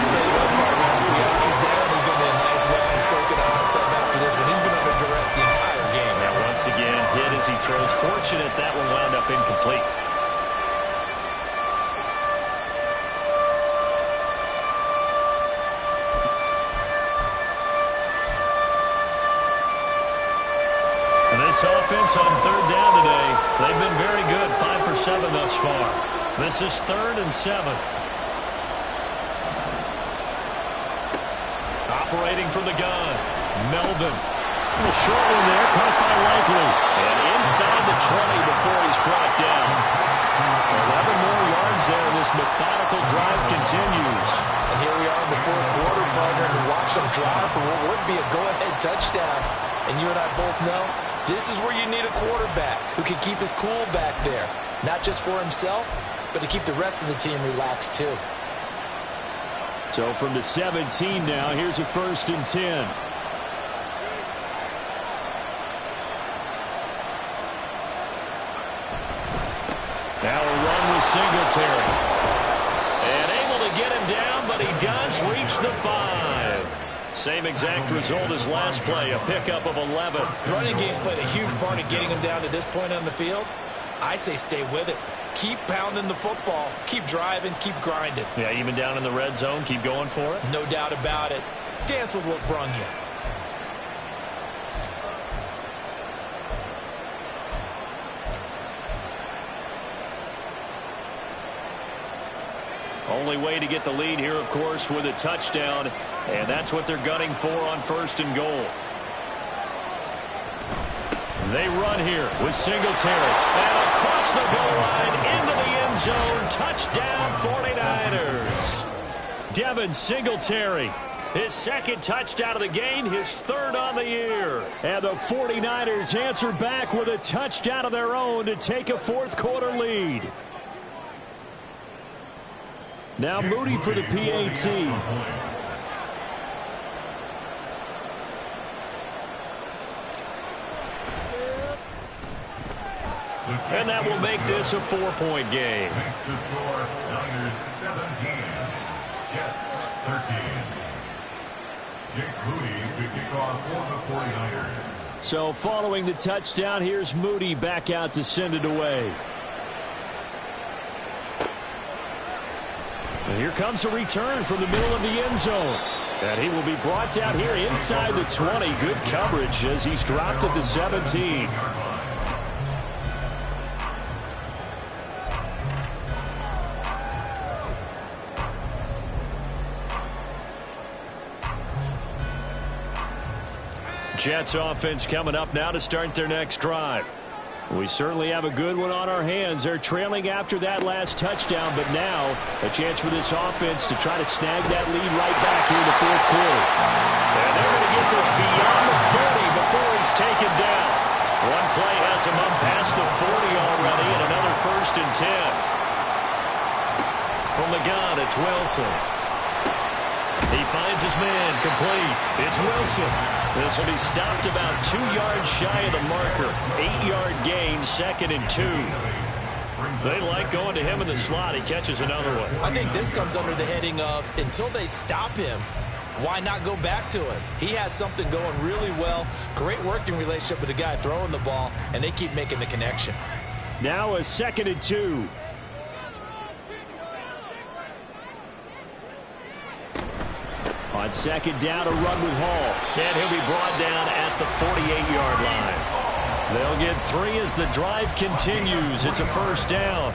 Tell you what, partner, if the ice is down, there's going to be a nice long soak in the hot tub after this one. He's been under duress the entire game. Now, once again, hit as he throws. Fortunate that one wound up incomplete. This offense on 3rd down today, they've been very good, 5 for 7 thus far. This is 3rd and 7. Operating from the gun, Melvin. A short one there, caught by Likely. And inside the 20 before he's brought down. 11 more yards there, and this methodical drive continues. And here we are in the 4th quarter, partner, to watch them drive for what would be a go-ahead touchdown. And you and I both know, this is where you need a quarterback who can keep his cool back there. Not just for himself, but to keep the rest of the team relaxed too. So from the 17 now, here's a 1st and 10. Now a run with Singletary. And able to get him down, but he does reach the 5. Same exact result as last play, a pickup of 11. The running game's played a huge part in getting him down to this point on the field. I say stay with it. Keep pounding the football. Keep driving. Keep grinding. Yeah, even down in the red zone, keep going for it. No doubt about it. Dance with what brung you. Only way to get the lead here, of course, with a touchdown, and that's what they're gunning for on 1st and goal. They run here with Singletary, and across the goal line into the end zone. Touchdown, 49ers. Devin Singletary, his 2nd touchdown of the game, his 3rd on the year. And the 49ers answer back with a touchdown of their own to take a 4th quarter lead. Now Moody for the PAT. And that will make this a 4-point game. Makes the score Niners 17, Jets 13. Jake Moody to kick off for the 49ers. So following the touchdown, here's Moody back out to send it away. And here comes a return from the middle of the end zone. And he will be brought down here inside the 20. Good coverage as he's dropped at the 17. Jets offense coming up now to start their next drive. We certainly have a good one on our hands. They're trailing after that last touchdown, but now a chance for this offense to try to snag that lead right back here in the fourth quarter. And they're going to get this beyond the 40 before he's taken down. One play has him up past the 40 already, and another 1st and 10. From the gun, it's Wilson. He finds his man, complete. It's Wilson. This will be stopped about 2 yards shy of the marker. 8-yard gain, 2nd and 2. They like going to him in the slot. He catches another one. I think this comes under the heading of until they stop him, why not go back to it? He has something going really well. Great working relationship with the guy throwing the ball, and they keep making the connection. Now a 2nd and 2. On 2nd down, a run with Hall. And he'll be brought down at the 48-yard line. They'll get 3 as the drive continues. It's a 1st down.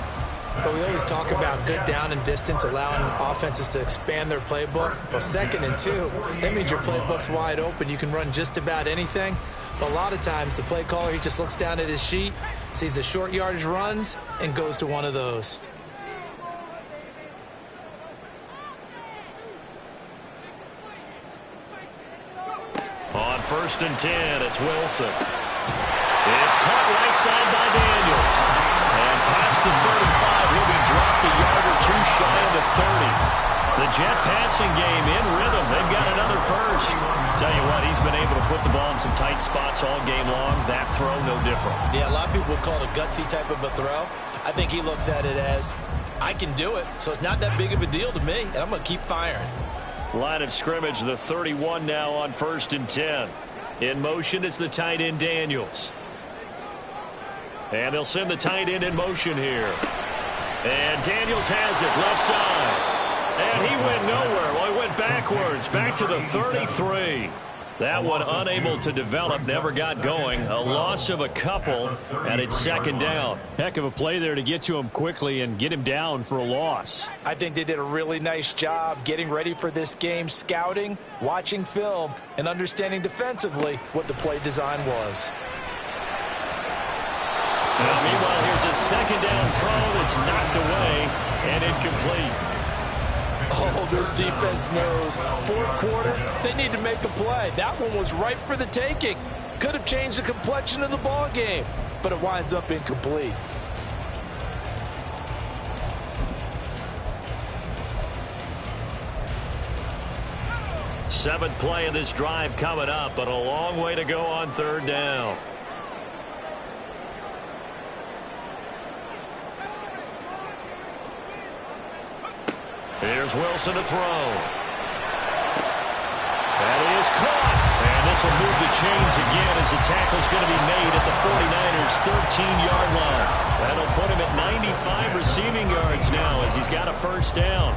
But we always talk about good down and distance, allowing offenses to expand their playbook. Well, 2nd and 2, that means your playbook's wide open. You can run just about anything. But a lot of times, the play caller, he just looks down at his sheet, sees the short yardage runs, and goes to one of those. On 1st and 10, it's Wilson. It's caught right side by Daniels. And past the 35, he'll be dropped a yard or 2 shy of the 30. The Jet passing game in rhythm. They've got another 1st. Tell you what, he's been able to put the ball in some tight spots all game long. That throw, no different. Yeah, a lot of people would call it a gutsy type of a throw. I think he looks at it as, I can do it, so it's not that big of a deal to me, and I'm going to keep firing. Line of scrimmage, the 31 now on 1st and 10. In motion is the tight end Daniels. And they'll send the tight end in motion here. And Daniels has it left side. And he went nowhere. Well, he went backwards, back to the 33. That one unable to develop, never got going. A loss of a couple, and it's 2nd down. Heck of a play there to get to him quickly and get him down for a loss. I think they did a really nice job getting ready for this game, scouting, watching film, and understanding defensively what the play design was. Now, meanwhile, here's a 2nd down throw that's knocked away and incomplete. Oh, this defense knows. 4th quarter, they need to make a play. That one was ripe for the taking. Could have changed the complexion of the ball game, but it winds up incomplete. Seventh play of this drive coming up, but a long way to go on 3rd down. Here's Wilson to throw. That is caught. And this will move the chains again as the tackle's going to be made at the 49ers' 13-yard line. That'll put him at 95 receiving yards now as he's got a 1st down.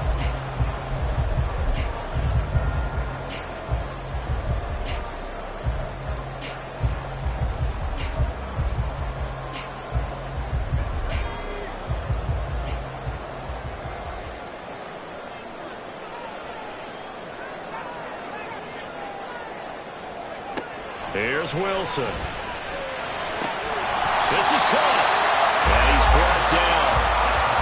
Here's Wilson. This is caught. And he's brought down.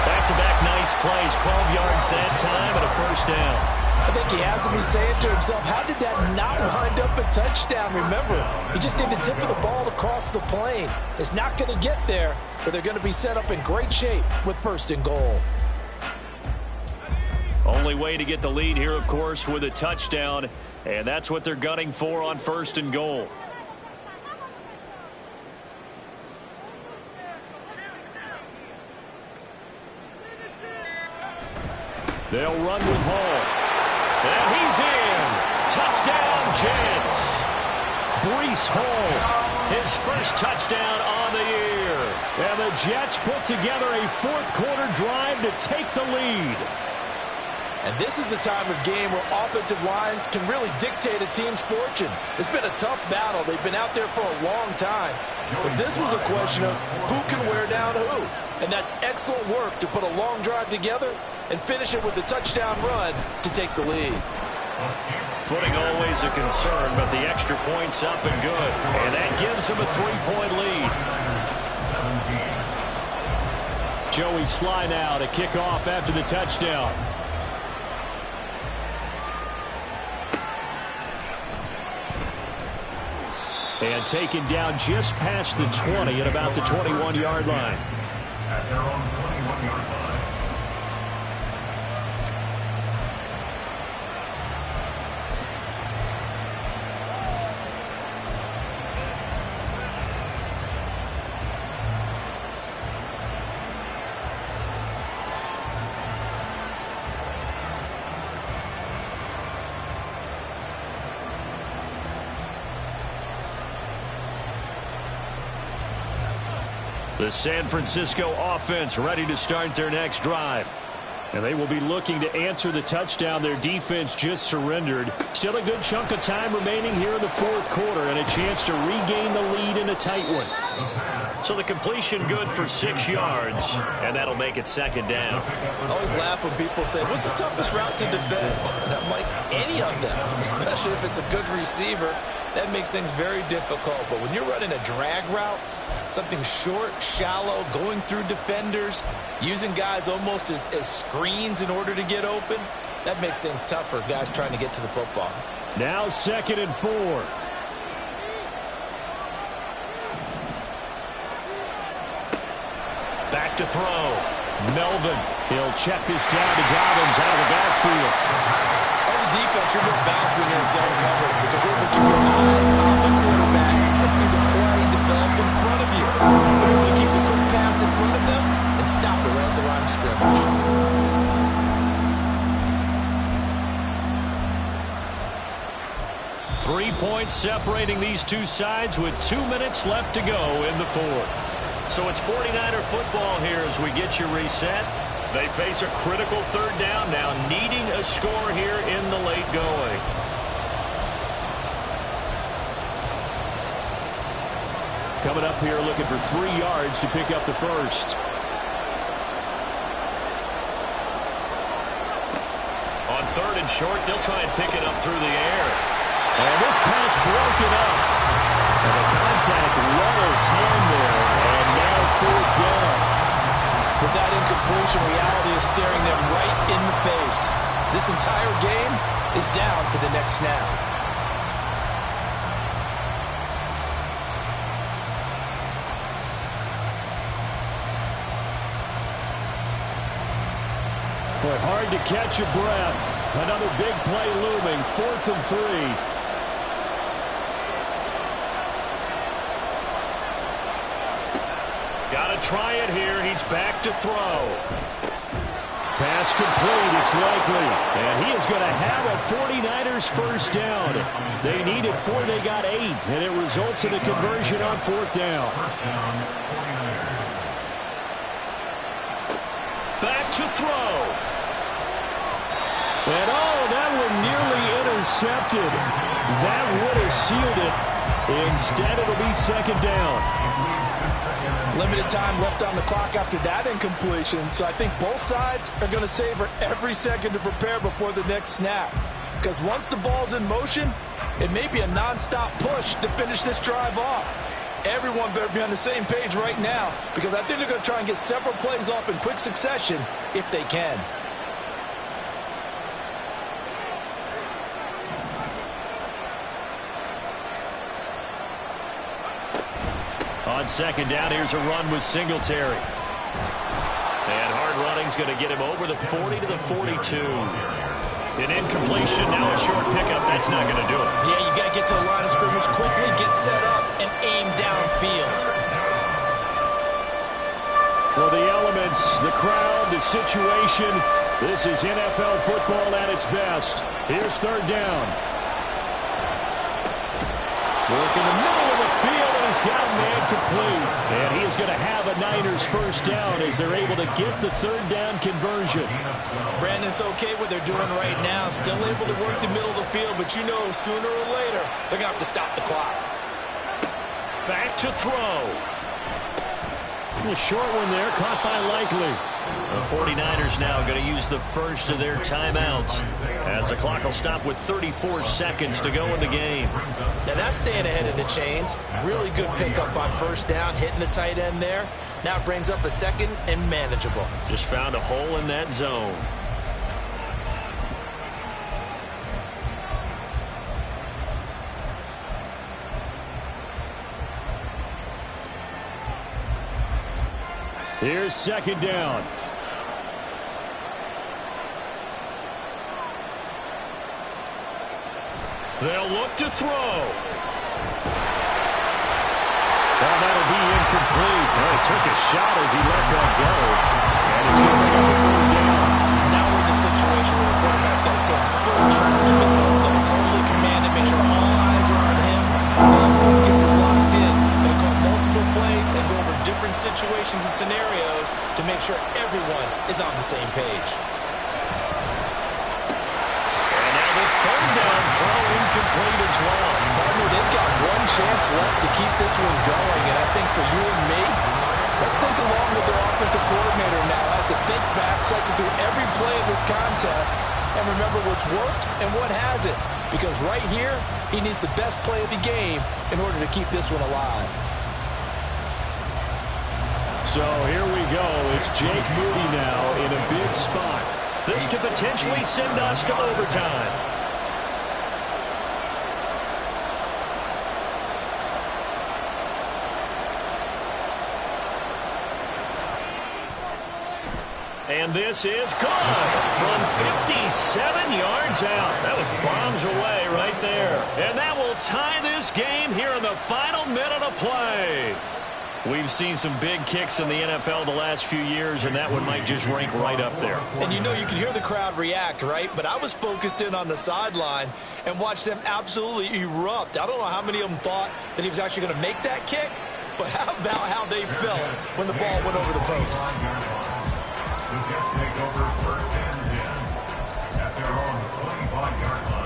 Back-to-back nice plays. 12 yards that time and a 1st down. I think he has to be saying to himself, how did that not wind up a touchdown? Remember, he just need the tip of the ball to cross the plane. It's not going to get there, but they're going to be set up in great shape with 1st and goal. Only way to get the lead here, of course, with a touchdown. And that's what they're gunning for on 1st and goal. They'll run with Hall. And he's in. Touchdown, Jets. Breece Hall, his first touchdown on the year. And the Jets put together a fourth-quarter drive to take the lead. And this is the time of game where offensive lines can really dictate a team's fortunes. It's been a tough battle. They've been out there for a long time. But this was a question of who can wear down who. And that's excellent work to put a long drive together and finish it with a touchdown run to take the lead. Footing always a concern, but the extra point's up and good. And that gives them a 3-point lead. Joey Sly now to kick off after the touchdown. And taken down just past the 20 at about the 21-yard line. At their own 21-yard line. The San Francisco offense ready to start their next drive. And they will be looking to answer the touchdown their defense just surrendered. Still a good chunk of time remaining here in the fourth quarter and a chance to regain the lead in a tight one. So the completion good for 6 yards, and that'll make it 2nd down. I always laugh when people say, what's the toughest route to defend? And I'm like, any of them, especially if it's a good receiver. That makes things very difficult. But when you're running a drag route, something short, shallow, going through defenders, using guys almost as screens in order to get open, that makes things tough for guys trying to get to the football. Now 2nd and 4. Back to throw. Melvin. He'll check this down to Dobbins out of the backfield. As a defense, you're more balanced when you're in zone coverage because you're able to keep your eyes on the quarterback and see the play develop in front of you. You're able to keep the quick pass in front of them and stop it right at the line of scrimmage. 3 points separating these two sides with 2 minutes left to go in the fourth. So it's 49er football here as we get you reset. They face a critical 3rd down now, needing a score here in the late going. Coming up here looking for 3 yards to pick up the first. On 3rd and short, they'll try and pick it up through the air. And this pass broken up. And the contact level 10 there. And now 4th down. With that incompletion, reality is staring them right in the face. This entire game is down to the next snap. But hard to catch a breath. Another big play looming. 4th and 3. Got to try it here. He's back to throw. Pass complete, it's likely. And he is going to have a 49ers first down. They needed 4, they got 8. And it results in a conversion on 4th down. Back to throw. And that one nearly intercepted. That would have sealed it. Instead, it'll be 2nd down. Limited time left on the clock after that incompletion, so I think both sides are going to savor every second to prepare before the next snap. Because once the ball's in motion, it may be a non-stop push to finish this drive off. Everyone better be on the same page right now, because I think they're going to try and get several plays off in quick succession if they can. On 2nd down, here's a run with Singletary. And hard running's going to get him over the 40 to the 42. An incompletion, now a short pickup. That's not going to do it. Yeah, you got to get to the line of scrimmage quickly, get set up, and aim downfield. Well, the elements, the crowd, the situation, this is NFL football at its best. Here's third down. Work in the middle of the field, and he's got a man complete. And he is going to have a Niners first down as they're able to get the third down conversion. Brandon, it's okay what they're doing right now. Still able to work the middle of the field, but you know sooner or later they're going to have to stop the clock. Back to throw. A short one there, caught by Likely. The 49ers now going to use the first of their timeouts as the clock will stop with 34 seconds to go in the game. Now that's staying ahead of the chains. Really good pickup on first down, hitting the tight end there. Now it brings up a second and manageable. Just found a hole in that zone. Here's second down. They'll look to throw. Well, that'll be incomplete. Oh, he took a shot as he let that go. And it's going to bring up a third down. Now we're in the situation where the quarterback's got to take full charge of his own, totally commanded, make sure all eyes are on him. All focus is locked in. Going to call multiple plays and go over different situations and scenarios to make sure everyone is on the same page. And now the third down throw incomplete as well. Partner, they've got one chance left to keep this one going, and I think for you and me, let's think along with their offensive coordinator now as to think back, cycle through every play of this contest, and remember what's worked and what hasn't. Because right here, he needs the best play of the game in order to keep this one alive. So here we go. It's Jake Moody now in a big spot. This to potentially send us to overtime. And this is good from 57 yards out. That was bombs away right there. And that will tie this game here in the final minute of play. We've seen some big kicks in the NFL the last few years, and that one might just rank right up there. And you know, you can hear the crowd react, right? But I was focused in on the sideline and watched them absolutely erupt. I don't know how many of them thought that he was actually going to make that kick, but how about how they felt when the ball went over the post? The Jets take over first and 10 at their own 25-yard line.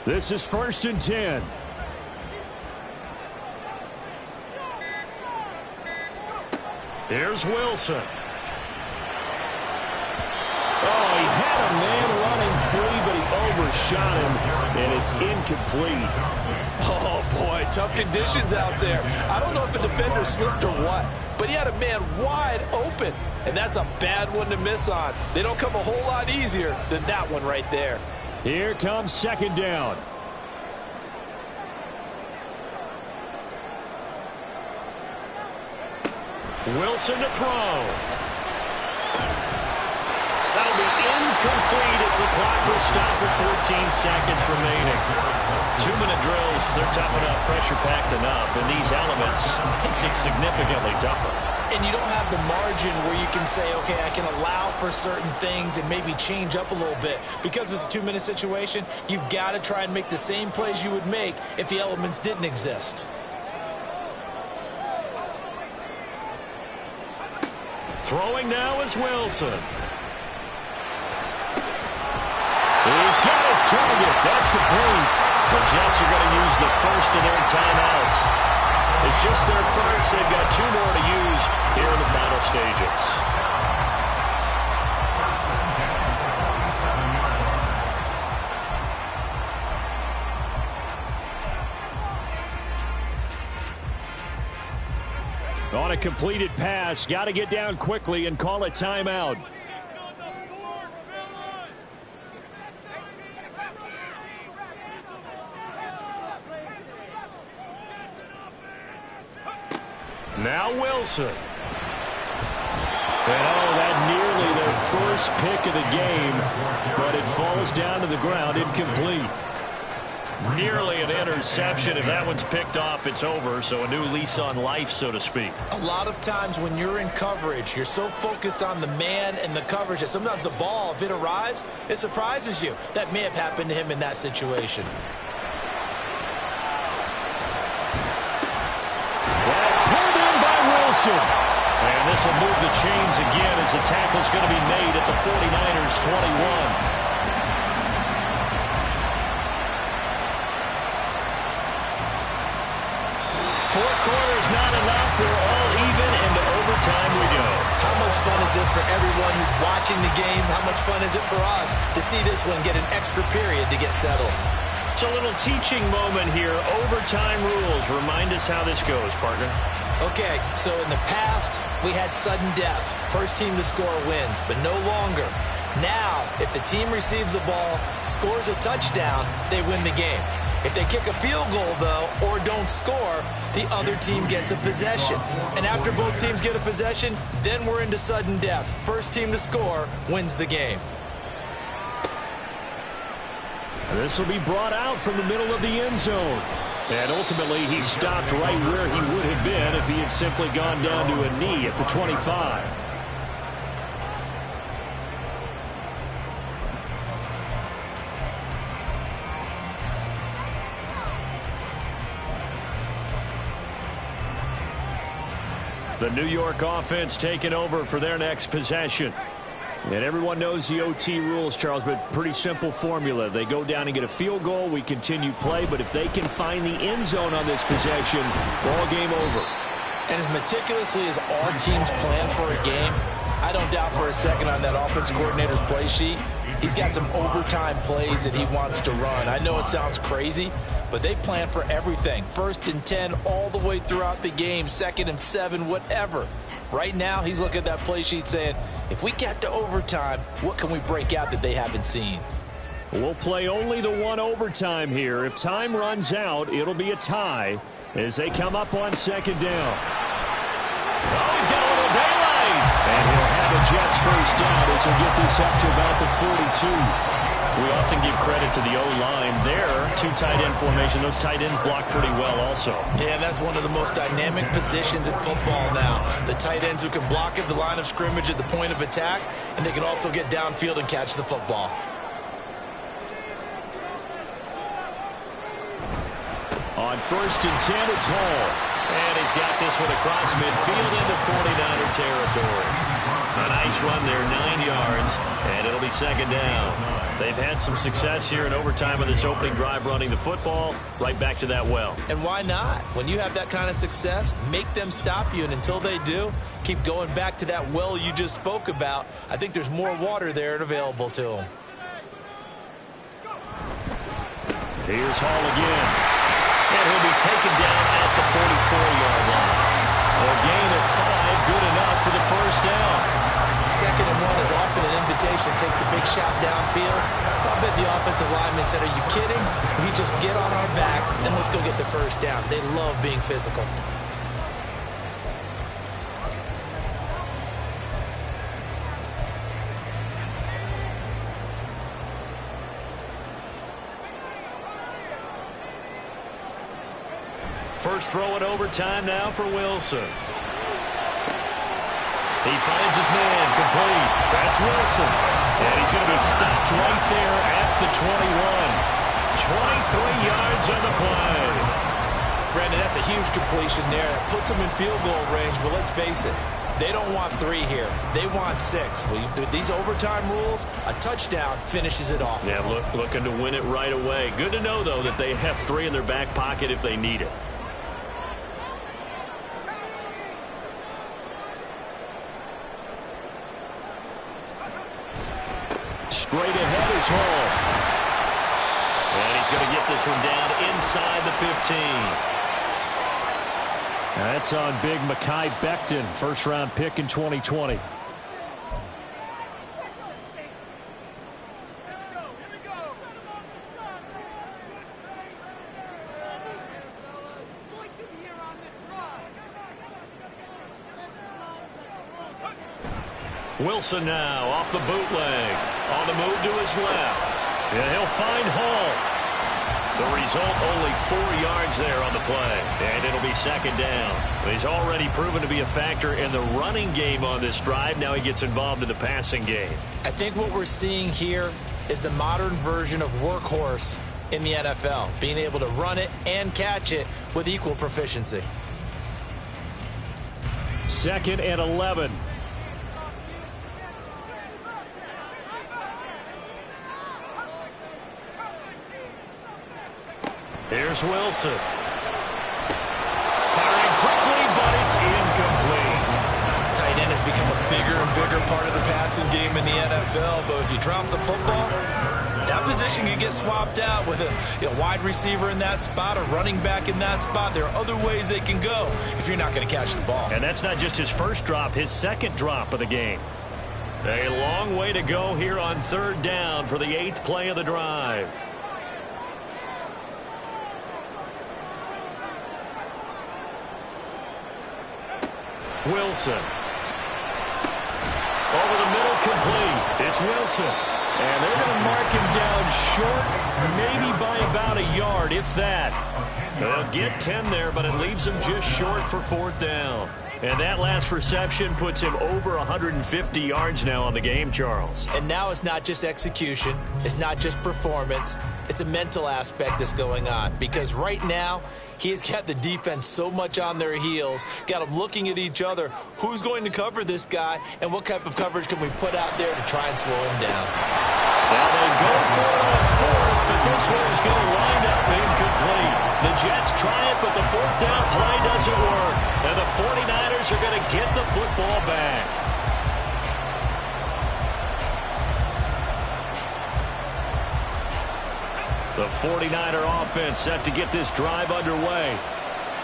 This is first and 10. Here's Wilson. Oh, he had a man running free, but he overshot him, and it's incomplete. Oh, boy, tough conditions out there. I don't know if a defender slipped or what, but he had a man wide open, and that's a bad one to miss on. They don't come a whole lot easier than that one right there. Here comes second down. Wilson to throw. That'll be incomplete as the clock will stop with 14 seconds remaining. 2-minute drills, they're tough enough, pressure-packed enough, and these elements makes it significantly tougher. And you don't have the margin where you can say, okay, I can allow for certain things and maybe change up a little bit. Because it's a 2-minute situation, you've got to try and make the same plays you would make if the elements didn't exist. Throwing now is Wilson. He's got his target. That's complete. The Jets are going to use the first of their timeouts. It's just their first. They've got 2 more to use here in the final stages. On a completed pass, got to get down quickly and call a timeout. Now Wilson. And that nearly their first pick of the game, but it falls down to the ground incomplete. Nearly an interception. If that one's picked off, it's over. So a new lease on life, so to speak. A lot of times when you're in coverage, you're so focused on the man and the coverage that sometimes the ball, if it arrives, it surprises you. That may have happened to him in that situation. That's pulled in by Wilson. And this will move the chains again as the tackle's going to be made at the 49ers 21. 4 quarters not enough. We're all even, and to overtime we go. How much fun is this for everyone who's watching the game? How much fun is it for us to see this one get an extra period to get settled? It's a little teaching moment here. Overtime rules. Remind us how this goes, partner. Okay, so in the past, we had sudden death. First team to score wins, but no longer. Now, if the team receives the ball, scores a touchdown, they win the game. If they kick a field goal, though, or don't score, the other team gets a possession. And after both teams get a possession, then we're into sudden death. First team to score wins the game. This will be brought out from the middle of the end zone. And ultimately, he stopped right where he would have been if he had simply gone down to a knee at the 25. The New York offense taking over for their next possession. And everyone knows the OT rules, Charles, but pretty simple formula. They go down and get a field goal, we continue play, but if they can find the end zone on this possession, ball game over. And as meticulously as all teams plan for a game, I don't doubt for a second on that offense coordinator's play sheet, he's got some overtime plays that he wants to run. I know it sounds crazy, but they plan for everything. 1st and 10 all the way throughout the game, 2nd and 7, whatever. Right now, he's looking at that play sheet saying, if we get to overtime, what can we break out that they haven't seen? We'll play only the one overtime here. If time runs out, it'll be a tie as they come up on 2nd down. Oh, he's got a little daylight. And he'll have a Jets first down as he'll get this up to about the 42. We often give credit to the O-line there. 2 tight end formation. Those tight ends block pretty well also. Yeah, that's one of the most dynamic positions in football now. The tight ends who can block at the line of scrimmage at the point of attack, and they can also get downfield and catch the football. On 1st and 10, it's Hall. And he's got this one across midfield into 49er territory. A nice run there, 9 yards, and it'll be 2nd down. They've had some success here in overtime on this opening drive running the football. Right back to that well. And why not? When you have that kind of success, make them stop you, and until they do, keep going back to that well you just spoke about. I think there's more water there and available to them. Here's Hall again. And he'll be taken down at the 44-yard line. A gain of 5, good enough for the first down. 2nd and 1 is often an invitation to take the big shot downfield. I bet the offensive lineman said, are you kidding? We just get on our backs and let's go get the first down. They love being physical. First throw in overtime now for Wilson. He finds his man, complete. That's Wilson. And he's going to be stopped right there at the 21. 23 yards on the play. Brandon, that's a huge completion there. Puts them in field goal range, but let's face it, they don't want 3 here. They want 6. With these overtime rules, a touchdown finishes it off. Yeah, looking to win it right away. Good to know, though, that they have 3 in their back pocket if they need it. Straight ahead is Hall. And he's going to get this one down inside the 15. That's on big Mekhi Becton, first-round pick in 2020. Wilson now off the bootleg. On the move to his left. And he'll find Hall. The result, only 4 yards there on the play. And it'll be second down. He's already proven to be a factor in the running game on this drive. Now he gets involved in the passing game. I think what we're seeing here is the modern version of workhorse in the NFL. Being able to run it and catch it with equal proficiency. 2nd and 11. Here's Wilson. Firing quickly, but it's incomplete. Tight end has become a bigger and bigger part of the passing game in the NFL, but if you drop the football, that position can get swapped out with a wide receiver in that spot, a running back in that spot. There are other ways they can go if you're not going to catch the ball. And that's not just his first drop, his second drop of the game. A long way to go here on 3rd down for the 8th play of the drive. Wilson. Over the middle, complete. It's Wilson. And they're going to mark him down short, maybe by about a yard, if that. They'll get 10 there, but it leaves him just short for 4th down. And that last reception puts him over 150 yards now on the game, Charles. And now it's not just execution. It's not just performance. It's a mental aspect that's going on. Because right now, he's got the defense so much on their heels, got them looking at each other. Who's going to cover this guy, and what type of coverage can we put out there to try and slow him down? Now they go for it on 4th, but this one is going to wind up incomplete. The Jets try it, but the 4th down play doesn't work. And the 49ers are going to get the football back. The 49er offense set to get this drive underway.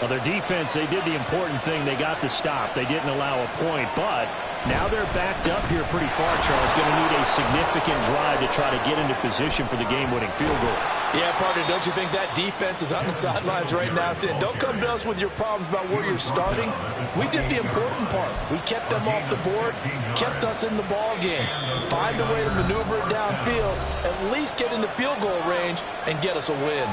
Well, their defense, they did the important thing. They got the stop. They didn't allow a point, but now they're backed up here pretty far, Charles. Going to need a significant drive to try to get into position for the game-winning field goal. Yeah, partner, don't you think that defense is on the sidelines right now saying, don't come to us with your problems about where you're starting. We did the important part. We kept them off the board, kept us in the ball game. Find a way to maneuver it downfield, at least get into field goal range, and get us a win.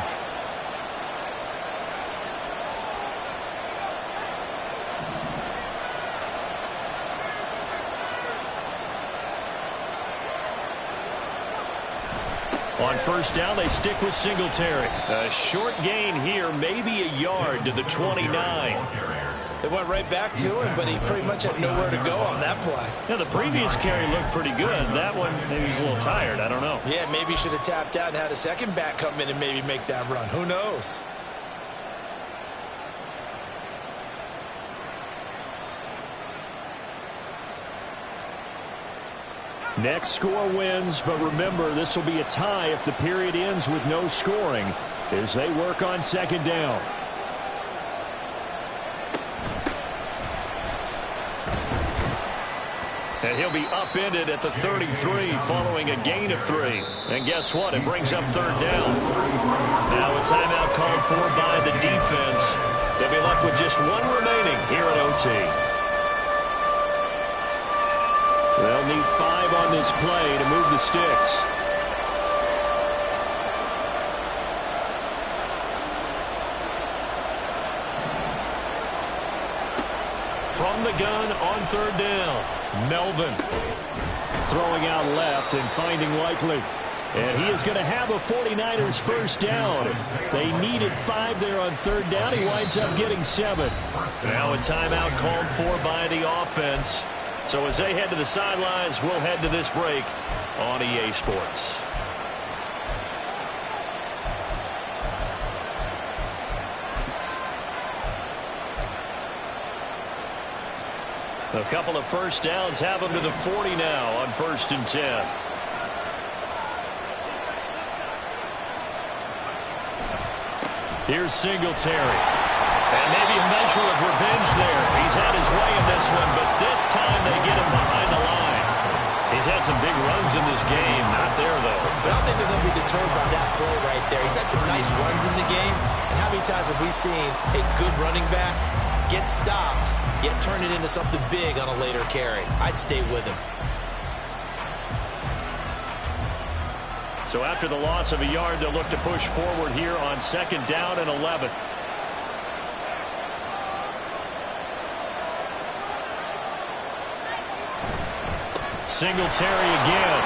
On 1st down, they stick with Singletary. A short gain here, maybe a yard to the 29. They went right back to him, but he pretty much had nowhere to go on that play. Yeah, the previous carry looked pretty good. That one, maybe he's a little tired. I don't know. Yeah, maybe he should have tapped out and had a second back come in and maybe make that run. Who knows? Next score wins, but remember, this will be a tie if the period ends with no scoring as they work on 2nd down. And he'll be upended at the 33 following a gain of 3. And guess what? It brings up 3rd down. Now a timeout called for by the defense. They'll be left with just 1 remaining here at OT. They'll need 5 on this play to move the sticks. From the gun on 3rd down, Melvin throwing out left and finding Likely. And he is going to have a 49ers first down. They needed 5 there on 3rd down. He winds up getting 7. Now a timeout called for by the offense. So as they head to the sidelines, we'll head to this break on EA Sports. A couple of first downs have them to the 40 now on 1st and 10. Here's Singletary. And maybe a measure measure of revenge there. He's had his way in this one, but this time they get him behind the line. He's had some big runs in this game. Not there, though. But I don't think they're going to be deterred by that play right there. He's had some nice runs in the game. And how many times have we seen a good running back get stopped, yet turn it into something big on a later carry? I'd stay with him. So after the loss of a yard, they'll look to push forward here on 2nd down and 11. Singletary again.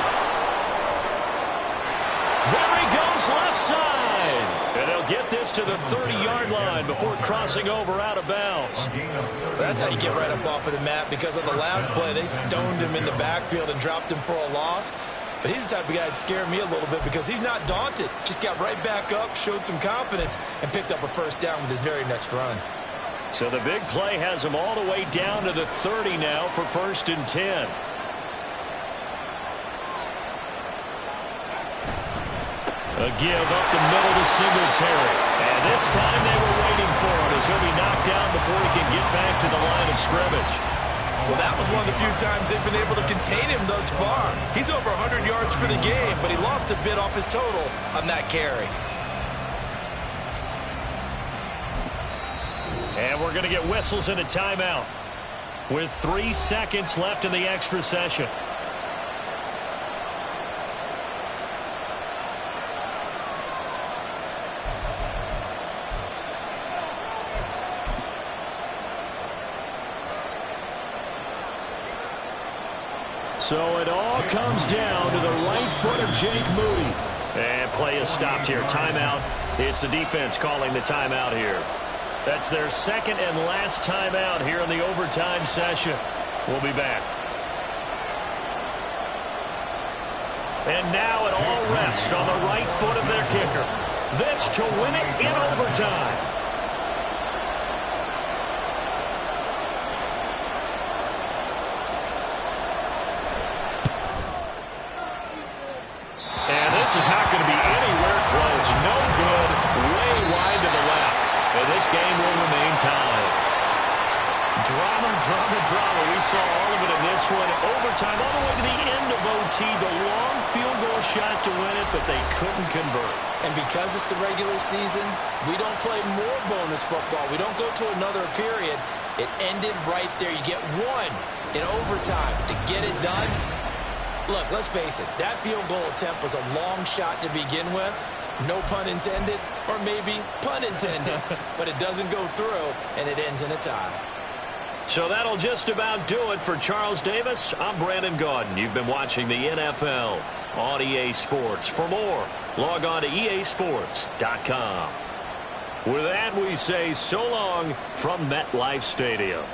There he goes left side. And they'll get this to the 30-yard line before crossing over out of bounds. That's how you get right up off of the mat, because on the last play, they stoned him in the backfield and dropped him for a loss. But he's the type of guy that scared me a little bit because he's not daunted. Just got right back up, showed some confidence, and picked up a first down with his very next run. So the big play has him all the way down to the 30 now for 1st and 10. A give up the middle to Singletary. And this time they were waiting for him as he'll be knocked down before he can get back to the line of scrimmage. Well, that was one of the few times they've been able to contain him thus far. He's over 100 yards for the game, but he lost a bit off his total on that carry. And we're going to get whistles and a timeout with 3 seconds left in the extra session. So it all comes down to the right foot of Jake Moody. And play is stopped here. Timeout. It's the defense calling the timeout here. That's their 2nd and last timeout here in the overtime session. We'll be back. And now it all rests on the right foot of their kicker. This to win it in overtime. This is not going to be anywhere close. No good. Way wide to the left. And this game will remain tied. Drama, drama, drama. We saw all of it in this one. Overtime all the way to the end of OT. The long field goal shot to win it, but they couldn't convert. And because it's the regular season, we don't play more bonus football. We don't go to another period. It ended right there. You get one in overtime to get it done. Look, let's face it, that field goal attempt was a long shot to begin with. No pun intended, or maybe pun intended. But it doesn't go through, and it ends in a tie. So that'll just about do it for Charles Davis. I'm Brandon Gaudin. You've been watching the NFL on EA Sports. For more, log on to easports.com. With that, we say so long from MetLife Stadium.